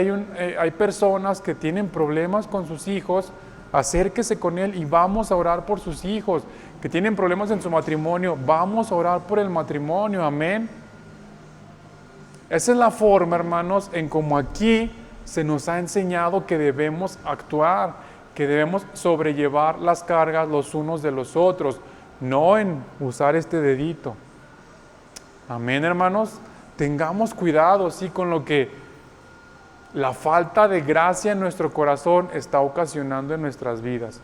hay personas que tienen problemas con sus hijos, acérquese con él y vamos a orar por sus hijos. Que tienen problemas en su matrimonio, vamos a orar por el matrimonio, amén. Esa es la forma, hermanos, en como aquí se nos ha enseñado que debemos actuar, que debemos sobrellevar las cargas los unos de los otros, no en usar este dedito. Amén, hermanos. Tengamos cuidado, sí, con lo que la falta de gracia en nuestro corazón está ocasionando en nuestras vidas.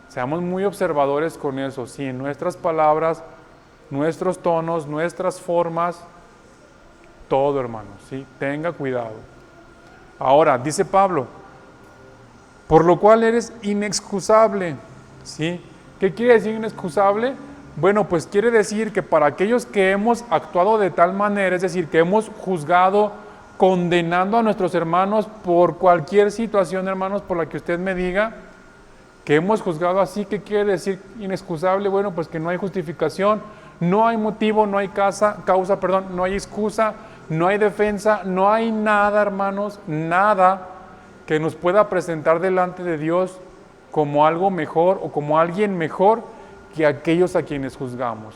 Seamos muy observadores con eso, sí, en nuestras palabras, nuestros tonos, nuestras formas, todo, hermanos, sí, tenga cuidado. Ahora, dice Pablo, por lo cual eres inexcusable, ¿sí? ¿Qué quiere decir inexcusable? Bueno, pues quiere decir que para aquellos que hemos actuado de tal manera, es decir, que hemos juzgado, condenando a nuestros hermanos por cualquier situación, hermanos, por la que usted me diga, que hemos juzgado así, ¿qué quiere decir inexcusable? Bueno, pues que no hay justificación, no hay motivo, no hay causa, no hay excusa, no hay defensa, no hay nada, hermanos, nada que nos pueda presentar delante de Dios como algo mejor o como alguien mejor que aquellos a quienes juzgamos.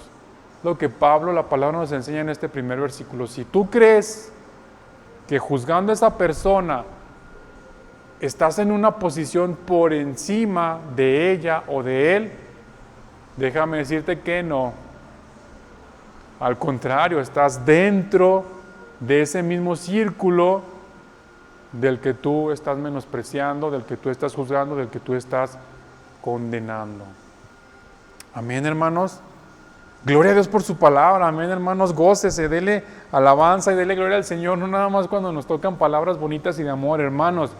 Lo que Pablo, la palabra nos enseña en este primer versículo. Si tú crees que juzgando a esa persona estás en una posición por encima de ella o de él, déjame decirte que no. Al contrario, estás dentro de ese mismo círculo del que tú estás menospreciando, del que tú estás juzgando, del que tú estás condenando. Amén, hermanos. Gloria a Dios por su palabra, amén, hermanos, gócese, dele alabanza y dele gloria al Señor, no nada más cuando nos tocan palabras bonitas y de amor, hermanos.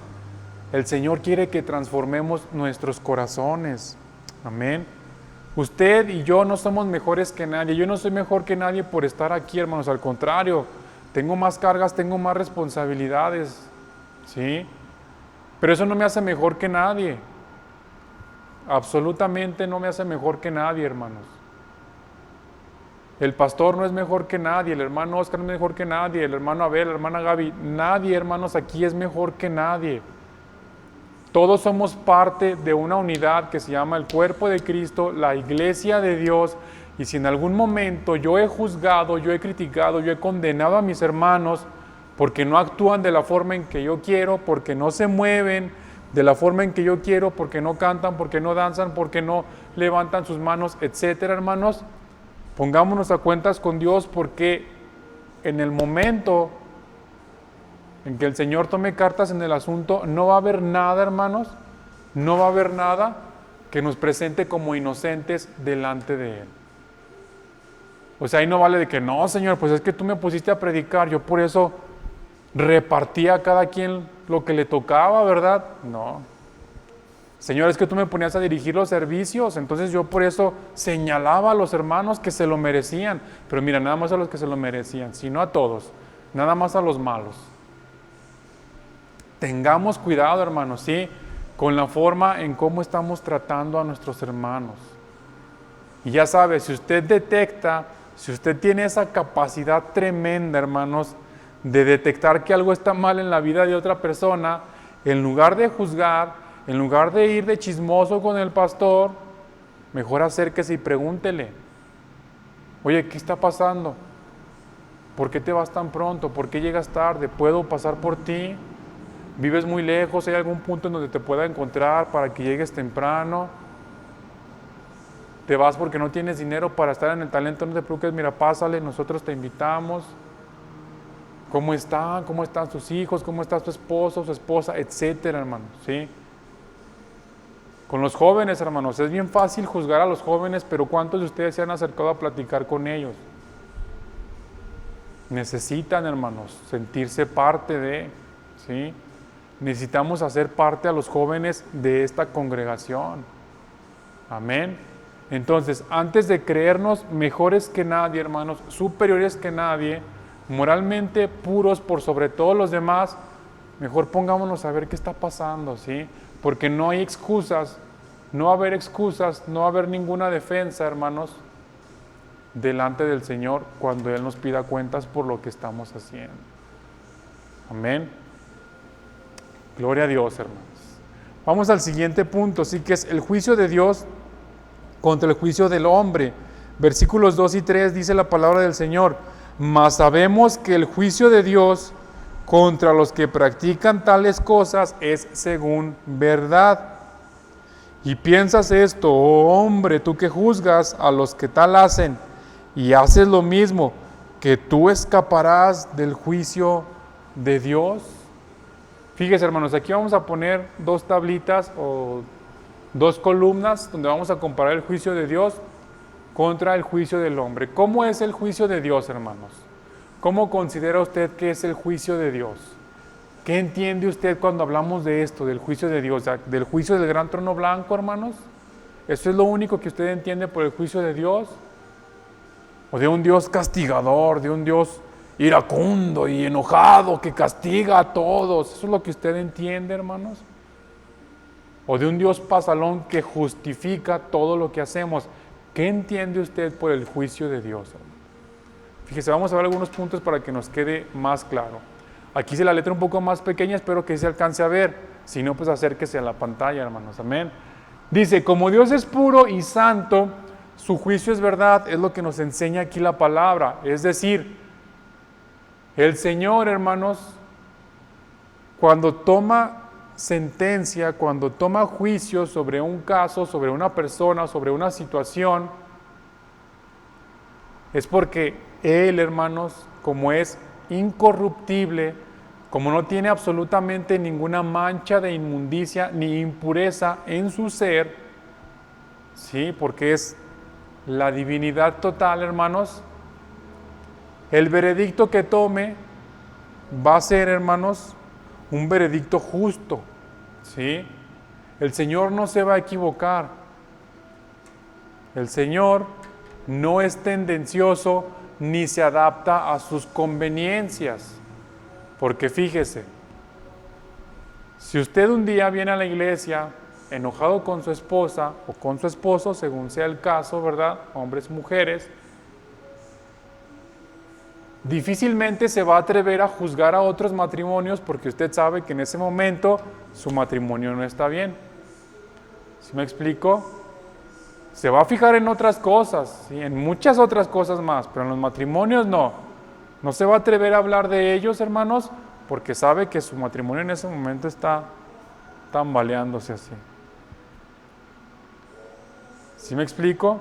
El Señor quiere que transformemos nuestros corazones, amén. Usted y yo no somos mejores que nadie, yo no soy mejor que nadie por estar aquí, hermanos, al contrario, tengo más cargas, tengo más responsabilidades, ¿sí? Pero eso no me hace mejor que nadie, absolutamente no me hace mejor que nadie, hermanos. El pastor no es mejor que nadie, el hermano Oscar no es mejor que nadie, el hermano Abel, la hermana Gaby, nadie, hermanos, aquí es mejor que nadie. Todos somos parte de una unidad que se llama el cuerpo de Cristo, la iglesia de Dios, y si en algún momento yo he juzgado, yo he criticado, yo he condenado a mis hermanos porque no actúan de la forma en que yo quiero, porque no se mueven de la forma en que yo quiero, porque no cantan, porque no danzan, porque no levantan sus manos, etcétera, hermanos, pongámonos a cuentas con Dios, porque en el momento en que el Señor tome cartas en el asunto, no va a haber nada, hermanos, no va a haber nada que nos presente como inocentes delante de Él. O sea, ahí no vale de que, no, Señor, pues es que tú me pusiste a predicar, yo por eso repartía a cada quien lo que le tocaba, ¿verdad? No. Señor, es que tú me ponías a dirigir los servicios, entonces yo por eso señalaba a los hermanos que se lo merecían. Pero mira, nada más a los que se lo merecían, sino a todos, nada más a los malos. Tengamos cuidado, hermanos, ¿sí? Con la forma en cómo estamos tratando a nuestros hermanos. Y ya sabe, si usted detecta, si usted tiene esa capacidad tremenda, hermanos, de detectar que algo está mal en la vida de otra persona, en lugar de juzgar, en lugar de ir de chismoso con el pastor, mejor acérquese y pregúntele, oye, ¿qué está pasando? ¿Por qué te vas tan pronto? ¿Por qué llegas tarde? ¿Puedo pasar por ti? ¿Vives muy lejos? ¿Hay algún punto en donde te pueda encontrar para que llegues temprano? ¿Te vas porque no tienes dinero para estar en el talento? No te preocupes, mira, pásale, nosotros te invitamos. ¿Cómo están? ¿Cómo están tus hijos? ¿Cómo está tu esposo, su esposa? Etcétera, hermanos, ¿sí? Con los jóvenes, hermanos, es bien fácil juzgar a los jóvenes, pero ¿cuántos de ustedes se han acercado a platicar con ellos? Necesitan, hermanos, sentirse parte de, ¿sí? Necesitamos hacer parte a los jóvenes de esta congregación. Amén. Entonces, antes de creernos mejores que nadie, hermanos, superiores que nadie, moralmente puros por sobre todos los demás, mejor pongámonos a ver qué está pasando, ¿sí? Porque no hay excusas, no va a haber excusas, no va a haber ninguna defensa, hermanos, delante del Señor cuando Él nos pida cuentas por lo que estamos haciendo. Amén. Gloria a Dios, hermanos. Vamos al siguiente punto, sí, que es el juicio de Dios contra el juicio del hombre. Versículos 2 y 3 dice la palabra del Señor: mas sabemos que el juicio de Dios contra los que practican tales cosas es según verdad. Y piensas esto, oh hombre, tú que juzgas a los que tal hacen y haces lo mismo, que tú escaparás del juicio de Dios. Fíjese, hermanos, aquí vamos a poner dos tablitas o dos columnas donde vamos a comparar el juicio de Dios contra el juicio del hombre. ¿Cómo es el juicio de Dios, hermanos? ¿Cómo considera usted que es el juicio de Dios? ¿Qué entiende usted cuando hablamos de esto, del juicio de Dios, del juicio del gran trono blanco, hermanos? ¿Eso es lo único que usted entiende por el juicio de Dios? ¿O de un Dios castigador, de un Dios iracundo y enojado que castiga a todos? ¿Eso es lo que usted entiende, hermanos? ¿O de un Dios pasalón que justifica todo lo que hacemos? ¿Qué entiende usted por el juicio de Dios, hermano? Fíjese, vamos a ver algunos puntos para que nos quede más claro. Aquí hice la letra un poco más pequeña, espero que se alcance a ver. Si no, pues acérquese a la pantalla, hermanos. Amén. Dice, como Dios es puro y santo, su juicio es verdad, es lo que nos enseña aquí la palabra. Es decir, el Señor, hermanos, cuando toma sentencia, cuando toma juicio sobre un caso, sobre una persona, sobre una situación, es porque Él, hermanos, como es incorruptible, como no tiene absolutamente ninguna mancha de inmundicia ni impureza en su ser, ¿sí? Porque es la divinidad total, hermanos, el veredicto que tome va a ser, hermanos, un veredicto justo, ¿sí? El Señor no se va a equivocar. El Señor no es tendencioso ni se adapta a sus conveniencias. Porque fíjese, si usted un día viene a la iglesia enojado con su esposa o con su esposo, según sea el caso, ¿verdad? Hombres, mujeres, difícilmente se va a atrever a juzgar a otros matrimonios porque usted sabe que en ese momento su matrimonio no está bien. ¿Sí me explico? Se va a fijar en otras cosas, ¿sí? En muchas otras cosas más, pero en los matrimonios no. No se va a atrever a hablar de ellos, hermanos, porque sabe que su matrimonio en ese momento está tambaleándose así. ¿Sí me explico?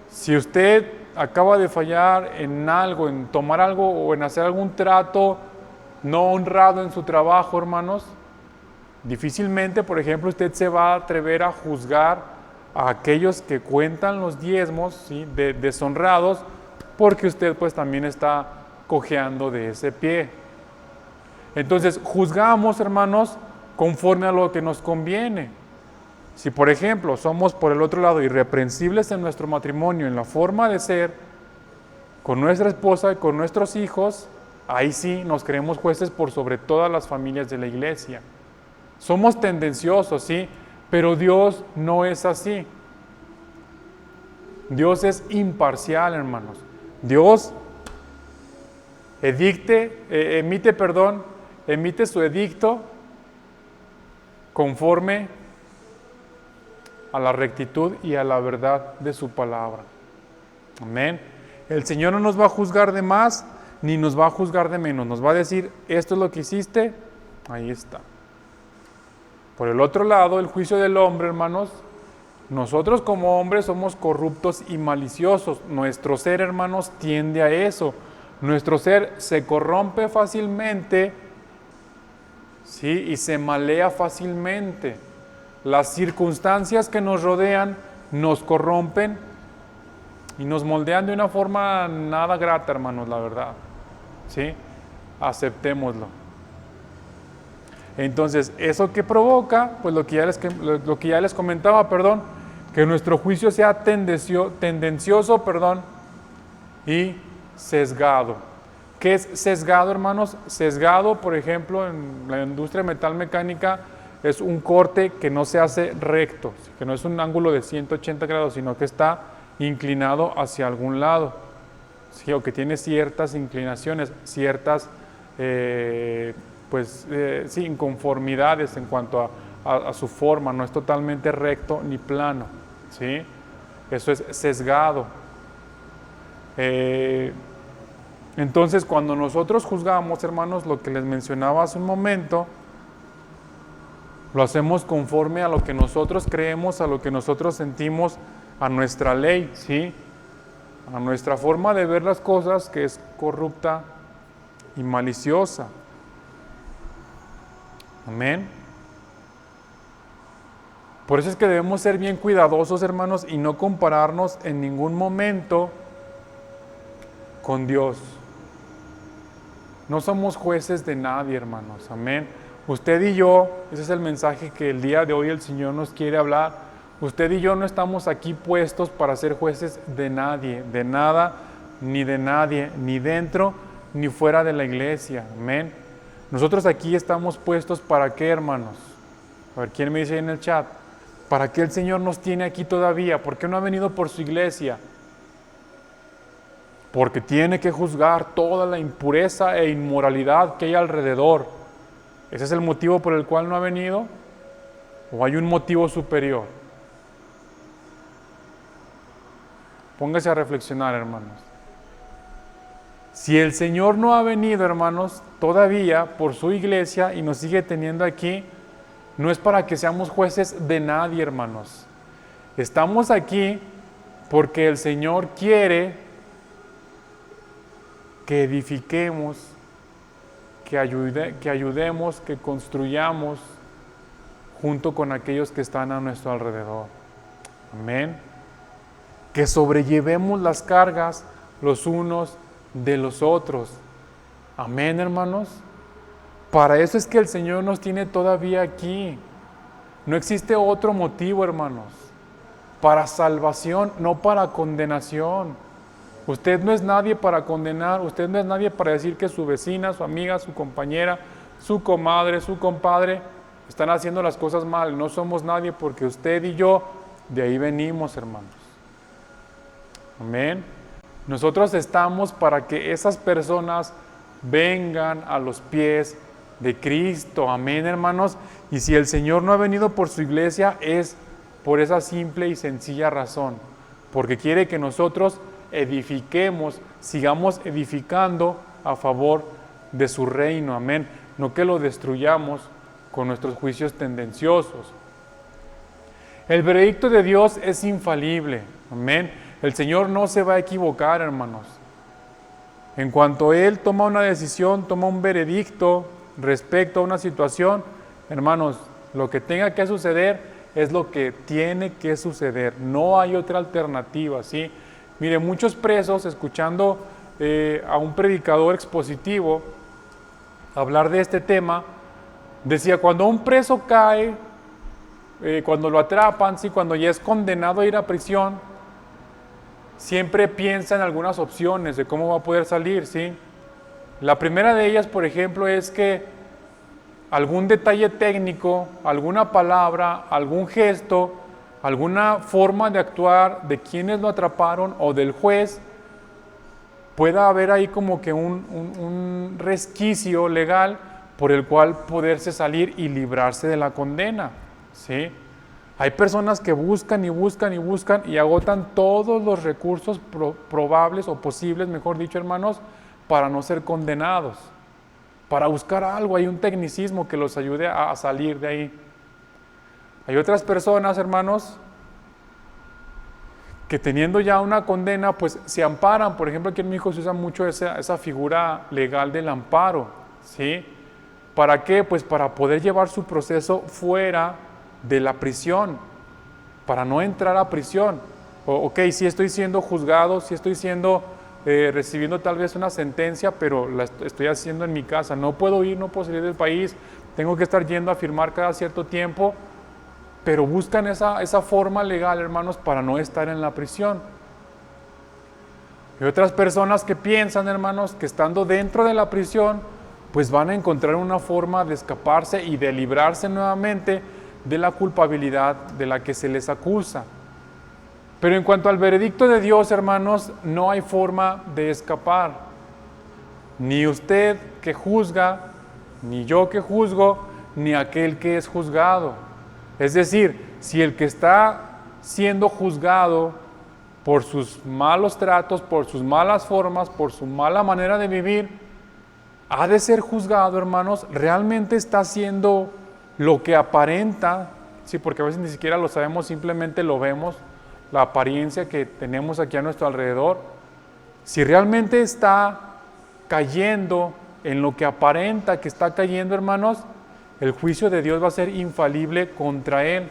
Si usted acaba de fallar en algo, en tomar algo o en hacer algún trato no honrado en su trabajo, hermanos, difícilmente, por ejemplo, usted se va a atrever a juzgar a aquellos que cuentan los diezmos, ¿sí? Deshonrados, porque usted pues también está cojeando de ese pie. Entonces, juzgamos, hermanos, conforme a lo que nos conviene. Si, por ejemplo, somos por el otro lado irreprensibles en nuestro matrimonio, en la forma de ser, con nuestra esposa y con nuestros hijos, ahí sí nos creemos jueces por sobre todas las familias de la iglesia. Somos tendenciosos, sí, pero Dios no es así. Dios es imparcial, hermanos. Dios emite su edicto conforme a la rectitud y a la verdad de su palabra. Amén. El Señor no nos va a juzgar de más, ni nos va a juzgar de menos. Nos va a decir, esto es lo que hiciste, ahí está. Por el otro lado, el juicio del hombre, hermanos, nosotros como hombres somos corruptos y maliciosos. Nuestro ser, hermanos, tiende a eso. Nuestro ser se corrompe fácilmente, ¿sí? Y se malea fácilmente. Las circunstancias que nos rodean nos corrompen y nos moldean de una forma nada grata, hermanos, la verdad. ¿Sí? Aceptémoslo. Entonces, ¿eso qué provoca? Pues lo que ya les comentaba, que nuestro juicio sea tendencioso, y sesgado. ¿Qué es sesgado, hermanos? Sesgado, por ejemplo, en la industria metalmecánica, es un corte que no se hace recto, que no es un ángulo de 180 grados, sino que está inclinado hacia algún lado, ¿sí? O que tiene ciertas inclinaciones, ciertas sí, inconformidades en cuanto a su forma, no es totalmente recto ni plano, ¿sí? Eso es sesgado. Entonces, cuando nosotros juzgamos, hermanos, lo que les mencionaba hace un momento, lo hacemos conforme a lo que nosotros creemos, a lo que nosotros sentimos, a nuestra ley, ¿sí? A nuestra forma de ver las cosas, que es corrupta y maliciosa. Amén. Por eso es que debemos ser bien cuidadosos, hermanos, y no compararnos en ningún momento con Dios. No somos jueces de nadie, hermanos. Amén. Usted y yo, ese es el mensaje que el día de hoy el Señor nos quiere hablar. Usted y yo no estamos aquí puestos para ser jueces de nadie, de nada, ni de nadie, ni dentro, ni fuera de la iglesia. Amén. Nosotros aquí estamos puestos ¿para qué, hermanos? A ver, ¿quién me dice ahí en el chat? ¿Para qué el Señor nos tiene aquí todavía? ¿Por qué no ha venido por su iglesia? Porque tiene que juzgar toda la impureza e inmoralidad que hay alrededor. ¿Ese es el motivo por el cual no ha venido? ¿O hay un motivo superior? Póngase a reflexionar, hermanos. Si el Señor no ha venido, hermanos, todavía por su iglesia y nos sigue teniendo aquí, no es para que seamos jueces de nadie, hermanos. Estamos aquí porque el Señor quiere que edifiquemos, que ayudemos, que construyamos junto con aquellos que están a nuestro alrededor. Amén. Que sobrellevemos las cargas los unos de los otros. Amén, hermanos. Para eso es que el Señor nos tiene todavía aquí. No existe otro motivo, hermanos. Para salvación, no para condenación. Usted no es nadie para condenar, usted no es nadie para decir que su vecina, su amiga, su compañera, su comadre, su compadre están haciendo las cosas mal. No somos nadie porque usted y yo de ahí venimos, hermanos. Amén. Nosotros estamos para que esas personas vengan a los pies de Cristo. Amén, hermanos. Y si el Señor no ha venido por su iglesia, es por esa simple y sencilla razón. Porque quiere que nosotros edifiquemos, sigamos edificando a favor de su reino. Amén. No que lo destruyamos con nuestros juicios tendenciosos. El veredicto de Dios es infalible. Amén. El Señor no se va a equivocar, hermanos. En cuanto Él toma una decisión, toma un veredicto respecto a una situación, hermanos, lo que tenga que suceder es lo que tiene que suceder. No hay otra alternativa, ¿sí? Mire, muchos presos, escuchando a un predicador expositivo hablar de este tema, decía, cuando un preso cae, cuando lo atrapan, ¿sí? Cuando ya es condenado a ir a prisión, siempre piensa en algunas opciones de cómo va a poder salir, ¿sí? La primera de ellas, por ejemplo, es que algún detalle técnico, alguna palabra, algún gesto, alguna forma de actuar de quienes lo atraparon o del juez, pueda haber ahí como que un resquicio legal por el cual poderse salir y librarse de la condena, ¿sí? Hay personas que buscan y buscan y buscan y agotan todos los recursos probables o posibles, mejor dicho, hermanos, para no ser condenados, para buscar algo, hay un tecnicismo que los ayude a salir de ahí. Hay otras personas, hermanos, que teniendo ya una condena, pues se amparan. Por ejemplo, aquí en México se usa mucho esa figura legal del amparo, ¿sí? ¿Para qué? Pues para poder llevar su proceso fuera de la prisión, para no entrar a prisión. Ok, sí estoy siendo juzgado, sí estoy siendo, recibiendo tal vez una sentencia, pero la estoy haciendo en mi casa. No puedo ir, no puedo salir del país, tengo que estar yendo a firmar cada cierto tiempo, pero buscan esa forma legal, hermanos, para no estar en la prisión. Hay otras personas que piensan, hermanos, que estando dentro de la prisión, pues van a encontrar una forma de escaparse y de librarse nuevamente de la culpabilidad de la que se les acusa. Pero en cuanto al veredicto de Dios, hermanos, no hay forma de escapar. Ni usted que juzga, ni yo que juzgo, ni aquel que es juzgado. Es decir, si el que está siendo juzgado por sus malos tratos, por sus malas formas, por su mala manera de vivir, ha de ser juzgado, hermanos, realmente está haciendo lo que aparenta, sí, porque a veces ni siquiera lo sabemos, simplemente lo vemos, la apariencia que tenemos aquí a nuestro alrededor. Si realmente está cayendo en lo que aparenta que está cayendo, hermanos, el juicio de Dios va a ser infalible contra él.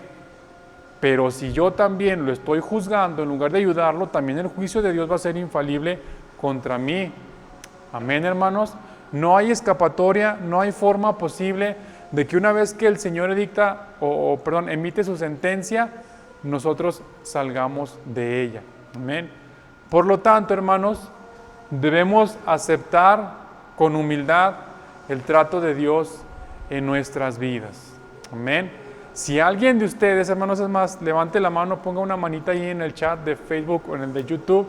Pero si yo también lo estoy juzgando, en lugar de ayudarlo, también el juicio de Dios va a ser infalible contra mí. Amén, hermanos. No hay escapatoria, no hay forma posible de que una vez que el Señor emite su sentencia, nosotros salgamos de ella. Amén. Por lo tanto, hermanos, debemos aceptar con humildad el trato de Dios en nuestras vidas. Amén. Si alguien de ustedes, hermanos, es más, levante la mano, ponga una manita ahí en el chat de Facebook o en el de YouTube.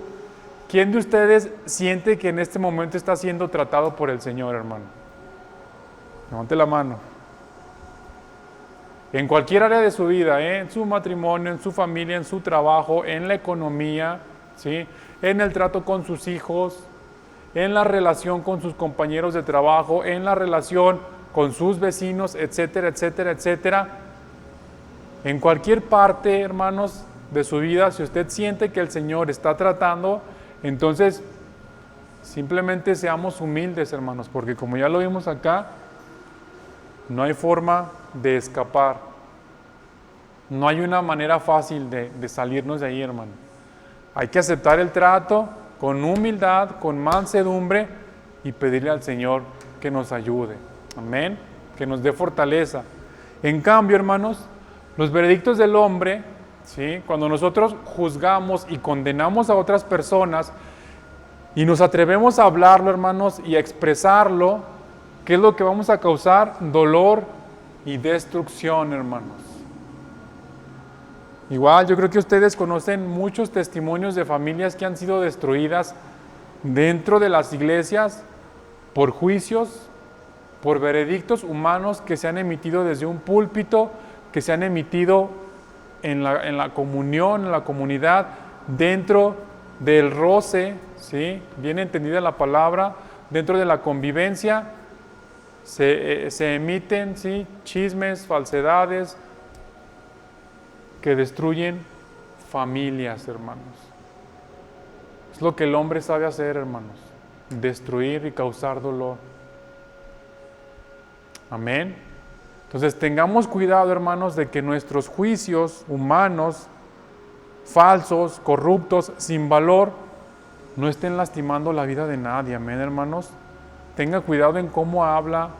¿Quién de ustedes siente que en este momento está siendo tratado por el Señor, hermano? Levante la mano. En cualquier área de su vida, en su matrimonio, en su familia, en su trabajo, en la economía, ¿sí? En el trato con sus hijos, en la relación con sus compañeros de trabajo, en la relación con sus vecinos, etcétera, etcétera, etcétera. En cualquier parte, hermanos, de su vida, si usted siente que el Señor está tratando, entonces simplemente seamos humildes, hermanos, porque como ya lo vimos acá, no hay forma de escapar. No hay una manera fácil de salirnos de ahí, hermano. Hay que aceptar el trato con humildad, con mansedumbre y pedirle al Señor que nos ayude. Amén. Que nos dé fortaleza. En cambio, hermanos, los veredictos del hombre, ¿sí? Cuando nosotros juzgamos y condenamos a otras personas y nos atrevemos a hablarlo, hermanos, y a expresarlo, ¿qué es lo que vamos a causar? Dolor y destrucción, hermanos. Igual, yo creo que ustedes conocen muchos testimonios de familias que han sido destruidas dentro de las iglesias por juicios, por veredictos humanos que se han emitido desde un púlpito, que se han emitido en la comunión, en la comunidad, dentro del roce, ¿sí? Bien entendida la palabra, dentro de la convivencia, se emiten, ¿sí? Chismes, falsedades, que destruyen familias, hermanos. Es lo que el hombre sabe hacer, hermanos, destruir y causar dolor. Amén. Entonces tengamos cuidado, hermanos, de que nuestros juicios humanos, falsos, corruptos, sin valor, no estén lastimando la vida de nadie. Amén, hermanos. Tenga cuidado en cómo habla,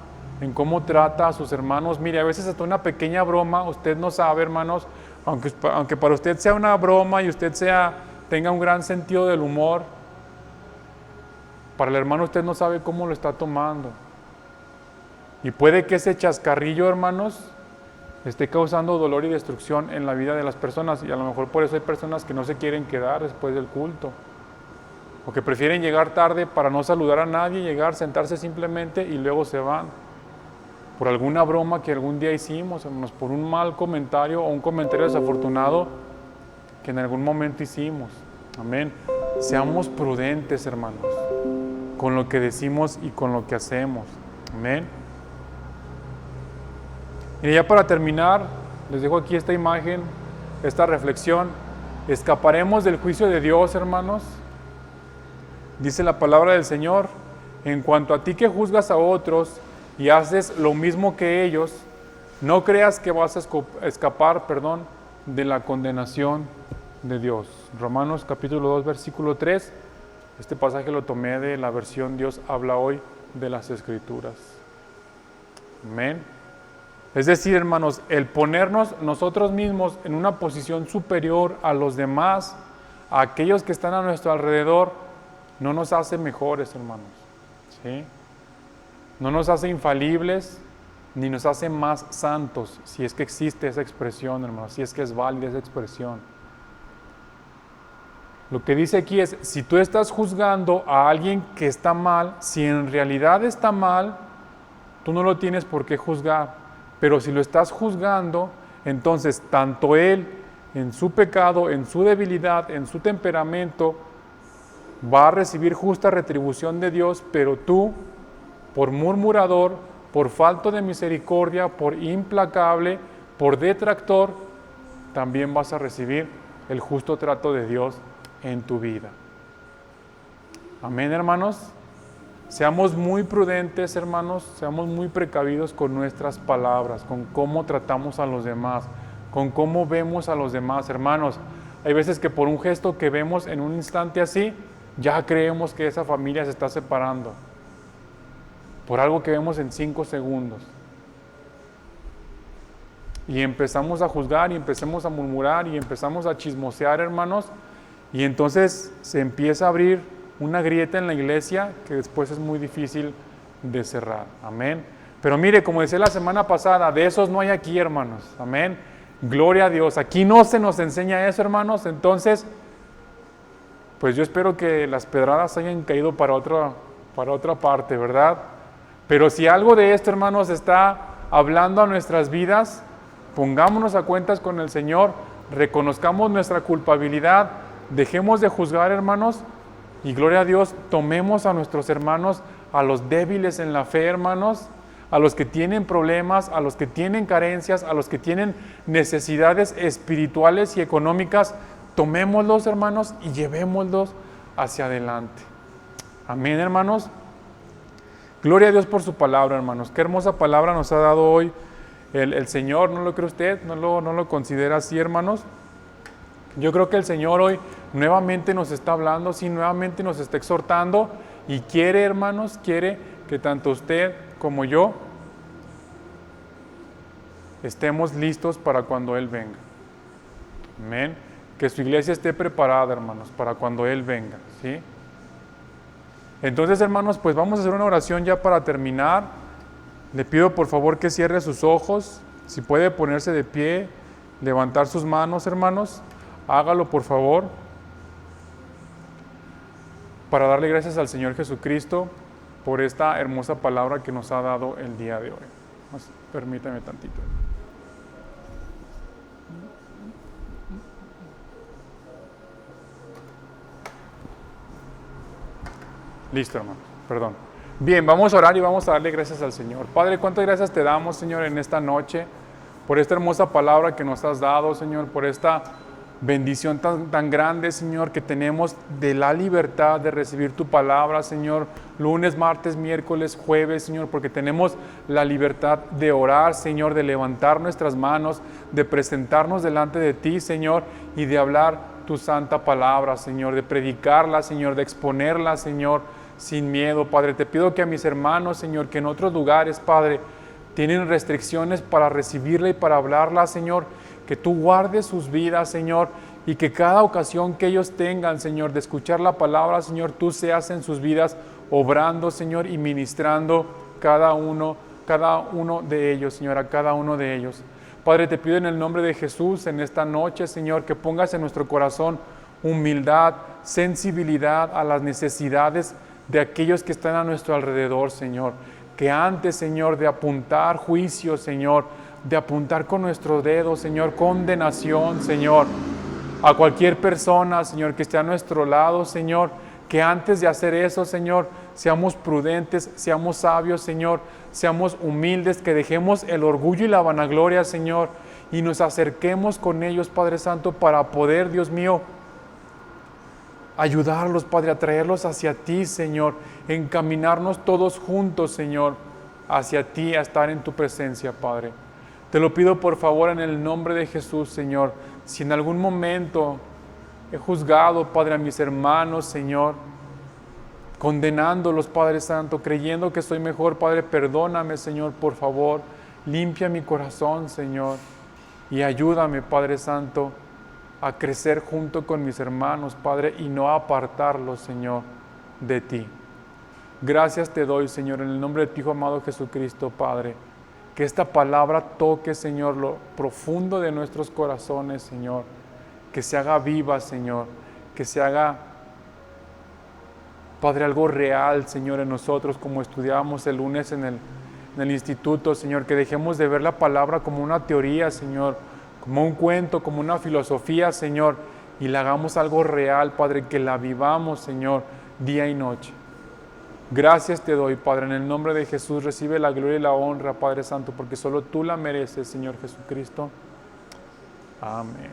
en cómo trata a sus hermanos. Mire, a veces hasta una pequeña broma, usted no sabe, hermanos, aunque para usted sea una broma y usted tenga un gran sentido del humor, para el hermano usted no sabe cómo lo está tomando. Y puede que ese chascarrillo, hermanos, esté causando dolor y destrucción en la vida de las personas. Y a lo mejor por eso hay personas que no se quieren quedar después del culto. O que prefieren llegar tarde para no saludar a nadie, llegar, sentarse simplemente y luego se van. Por alguna broma que algún día hicimos, hermanos, por un mal comentario o un comentario desafortunado que en algún momento hicimos. Amén. Seamos prudentes, hermanos, con lo que decimos y con lo que hacemos. Amén. Y ya para terminar, les dejo aquí esta imagen, esta reflexión. ¿Escaparemos del juicio de Dios, hermanos? Dice la palabra del Señor: en cuanto a ti que juzgas a otros y haces lo mismo que ellos, no creas que vas a escapar, de la condenación de Dios. Romanos capítulo 2, versículo 3. Este pasaje lo tomé de la versión Dios habla hoy de las Escrituras. Amén. Es decir, hermanos, el ponernos nosotros mismos en una posición superior a los demás, a aquellos que están a nuestro alrededor, no nos hace mejores, hermanos. ¿Sí? No nos hace infalibles, ni nos hace más santos, si es que existe esa expresión, hermanos, si es que es válida esa expresión. Lo que dice aquí es, si tú estás juzgando a alguien que está mal, si en realidad está mal, tú no lo tienes por qué juzgar. Pero si lo estás juzgando, entonces tanto él en su pecado, en su debilidad, en su temperamento, va a recibir justa retribución de Dios, pero tú, por murmurador, por falto de misericordia, por implacable, por detractor, también vas a recibir el justo trato de Dios en tu vida. Amén, hermanos. Seamos muy prudentes, hermanos, seamos muy precavidos con nuestras palabras, con cómo tratamos a los demás, con cómo vemos a los demás, hermanos. Hay veces que por un gesto que vemos en un instante así, ya creemos que esa familia se está separando. Por algo que vemos en 5 segundos. Y empezamos a juzgar y empezamos a murmurar y empezamos a chismosear, hermanos. Y entonces se empieza a abrir una grieta en la iglesia que después es muy difícil de cerrar. Amén. Pero mire, como decía la semana pasada, de esos no hay aquí, hermanos. Amén. Gloria a Dios. Aquí no se nos enseña eso, hermanos. Entonces, pues yo espero que las pedradas hayan caído para otra parte, ¿verdad? Pero si algo de esto, hermanos, está hablando a nuestras vidas, pongámonos a cuentas con el Señor, reconozcamos nuestra culpabilidad, dejemos de juzgar, hermanos, y gloria a Dios, tomemos a nuestros hermanos, a los débiles en la fe, hermanos, a los que tienen problemas, a los que tienen carencias, a los que tienen necesidades espirituales y económicas, tomémoslos, hermanos, y llevémoslos hacia adelante. Amén, hermanos. Gloria a Dios por su palabra, hermanos. Qué hermosa palabra nos ha dado hoy el Señor. ¿No lo cree usted? ¿No lo considera así, hermanos? Yo creo que el Señor hoy nuevamente nos está hablando, sí, nuevamente nos está exhortando y quiere, hermanos, quiere que tanto usted como yo estemos listos para cuando Él venga. Amén. Que su iglesia esté preparada, hermanos, para cuando Él venga, ¿sí? Entonces, hermanos, pues vamos a hacer una oración ya para terminar. Le pido por favor que cierre sus ojos. Si puede ponerse de pie, levantar sus manos, hermanos, hágalo por favor. Para darle gracias al Señor Jesucristo por esta hermosa palabra que nos ha dado el día de hoy. Permítame tantito. Listo, hermano, perdón. Bien, vamos a orar y vamos a darle gracias al Señor. Padre, cuántas gracias te damos, Señor, en esta noche, por esta hermosa palabra que nos has dado, Señor, por esta bendición tan grande, Señor, que tenemos de la libertad de recibir tu palabra, Señor, lunes, martes, miércoles, jueves, Señor, porque tenemos la libertad de orar, Señor, de levantar nuestras manos, de presentarnos delante de ti, Señor, y de hablar tu santa palabra, Señor, de predicarla, Señor, de exponerla, Señor, sin miedo, Padre. Te pido que a mis hermanos, Señor, que en otros lugares, Padre, tienen restricciones para recibirla y para hablarla, Señor, que tú guardes sus vidas, Señor, y que cada ocasión que ellos tengan, Señor, de escuchar la palabra, Señor, tú seas en sus vidas obrando, Señor, y ministrando cada uno de ellos, Señor, a cada uno de ellos. Padre, te pido en el nombre de Jesús en esta noche, Señor, que pongas en nuestro corazón humildad, sensibilidad a las necesidades de aquellos que están a nuestro alrededor, Señor. Que antes, Señor, de apuntar juicio, Señor, de apuntar con nuestro dedo, Señor, condenación, Señor, a cualquier persona, Señor, que esté a nuestro lado, Señor, que antes de hacer eso, Señor, seamos prudentes, seamos sabios, Señor, seamos humildes, que dejemos el orgullo y la vanagloria, Señor, y nos acerquemos con ellos, Padre Santo, para poder, Dios mío, ayudarlos, Padre, a traerlos hacia ti, Señor, encaminarnos todos juntos, Señor, hacia ti, a estar en tu presencia, Padre. Te lo pido por favor en el nombre de Jesús, Señor. Si en algún momento he juzgado, Padre, a mis hermanos, Señor, condenándolos, Padre Santo, creyendo que soy mejor, Padre, perdóname, Señor, por favor. Limpia mi corazón, Señor, y ayúdame, Padre Santo, a crecer junto con mis hermanos, Padre, y no a apartarlos, Señor, de ti. Gracias te doy, Señor, en el nombre de tu Hijo amado Jesucristo, Padre. Que esta palabra toque, Señor, lo profundo de nuestros corazones, Señor. Que se haga viva, Señor. que se haga, Padre, algo real, Señor, en nosotros, como estudiábamos el lunes en el instituto, Señor, que dejemos de ver la palabra como una teoría, Señor, como un cuento, como una filosofía, Señor, y la hagamos algo real, Padre, que la vivamos, Señor, día y noche. Gracias te doy, Padre, en el nombre de Jesús, recibe la gloria y la honra, Padre Santo, porque solo tú la mereces, Señor Jesucristo. Amén.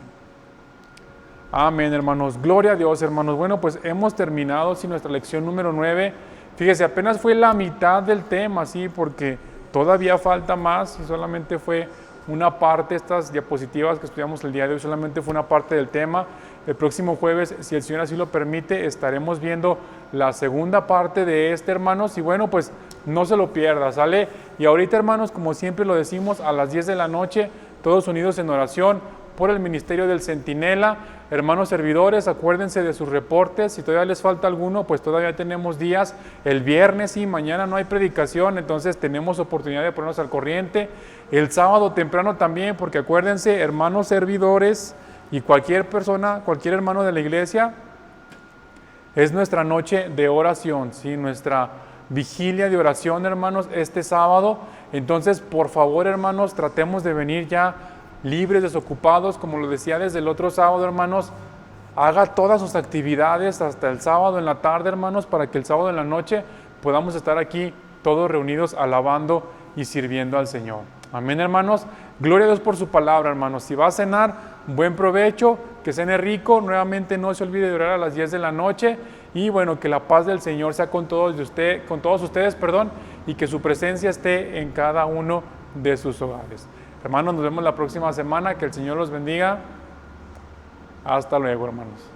Amén, hermanos. Gloria a Dios, hermanos. Bueno, pues hemos terminado nuestra lección número 9. Fíjese, apenas fue la mitad del tema, ¿sí? Porque todavía falta más y solamente fue una parte, estas diapositivas que estudiamos el día de hoy, solamente fue una parte del tema. El próximo jueves, si el Señor así lo permite, estaremos viendo la segunda parte de hermanos. Y bueno, pues no se lo pierda, ¿sale? Y ahorita, hermanos, como siempre lo decimos, a las 10 de la noche, todos unidos en oración por el ministerio del Centinela. Hermanos servidores, acuérdense de sus reportes. Si todavía les falta alguno, pues todavía tenemos días. El viernes y mañana no hay predicación, entonces tenemos oportunidad de ponernos al corriente. El sábado temprano también, porque acuérdense, hermanos servidores y cualquier persona, cualquier hermano de la iglesia, es nuestra noche de oración, ¿sí? Nuestra vigilia de oración, hermanos, este sábado. Entonces, por favor, hermanos, tratemos de venir ya libres, desocupados, como lo decía desde el otro sábado, hermanos. Haga todas sus actividades hasta el sábado en la tarde, hermanos, para que el sábado en la noche podamos estar aquí todos reunidos alabando y sirviendo al Señor. Amén, hermanos. Gloria a Dios por su palabra, hermanos. Si va a cenar, buen provecho, que cene rico. Nuevamente no se olvide de orar a las 10 de la noche. Y bueno, que la paz del Señor sea con todos ustedes, y que su presencia esté en cada uno de sus hogares. Hermanos, nos vemos la próxima semana. Que el Señor los bendiga. Hasta luego, hermanos.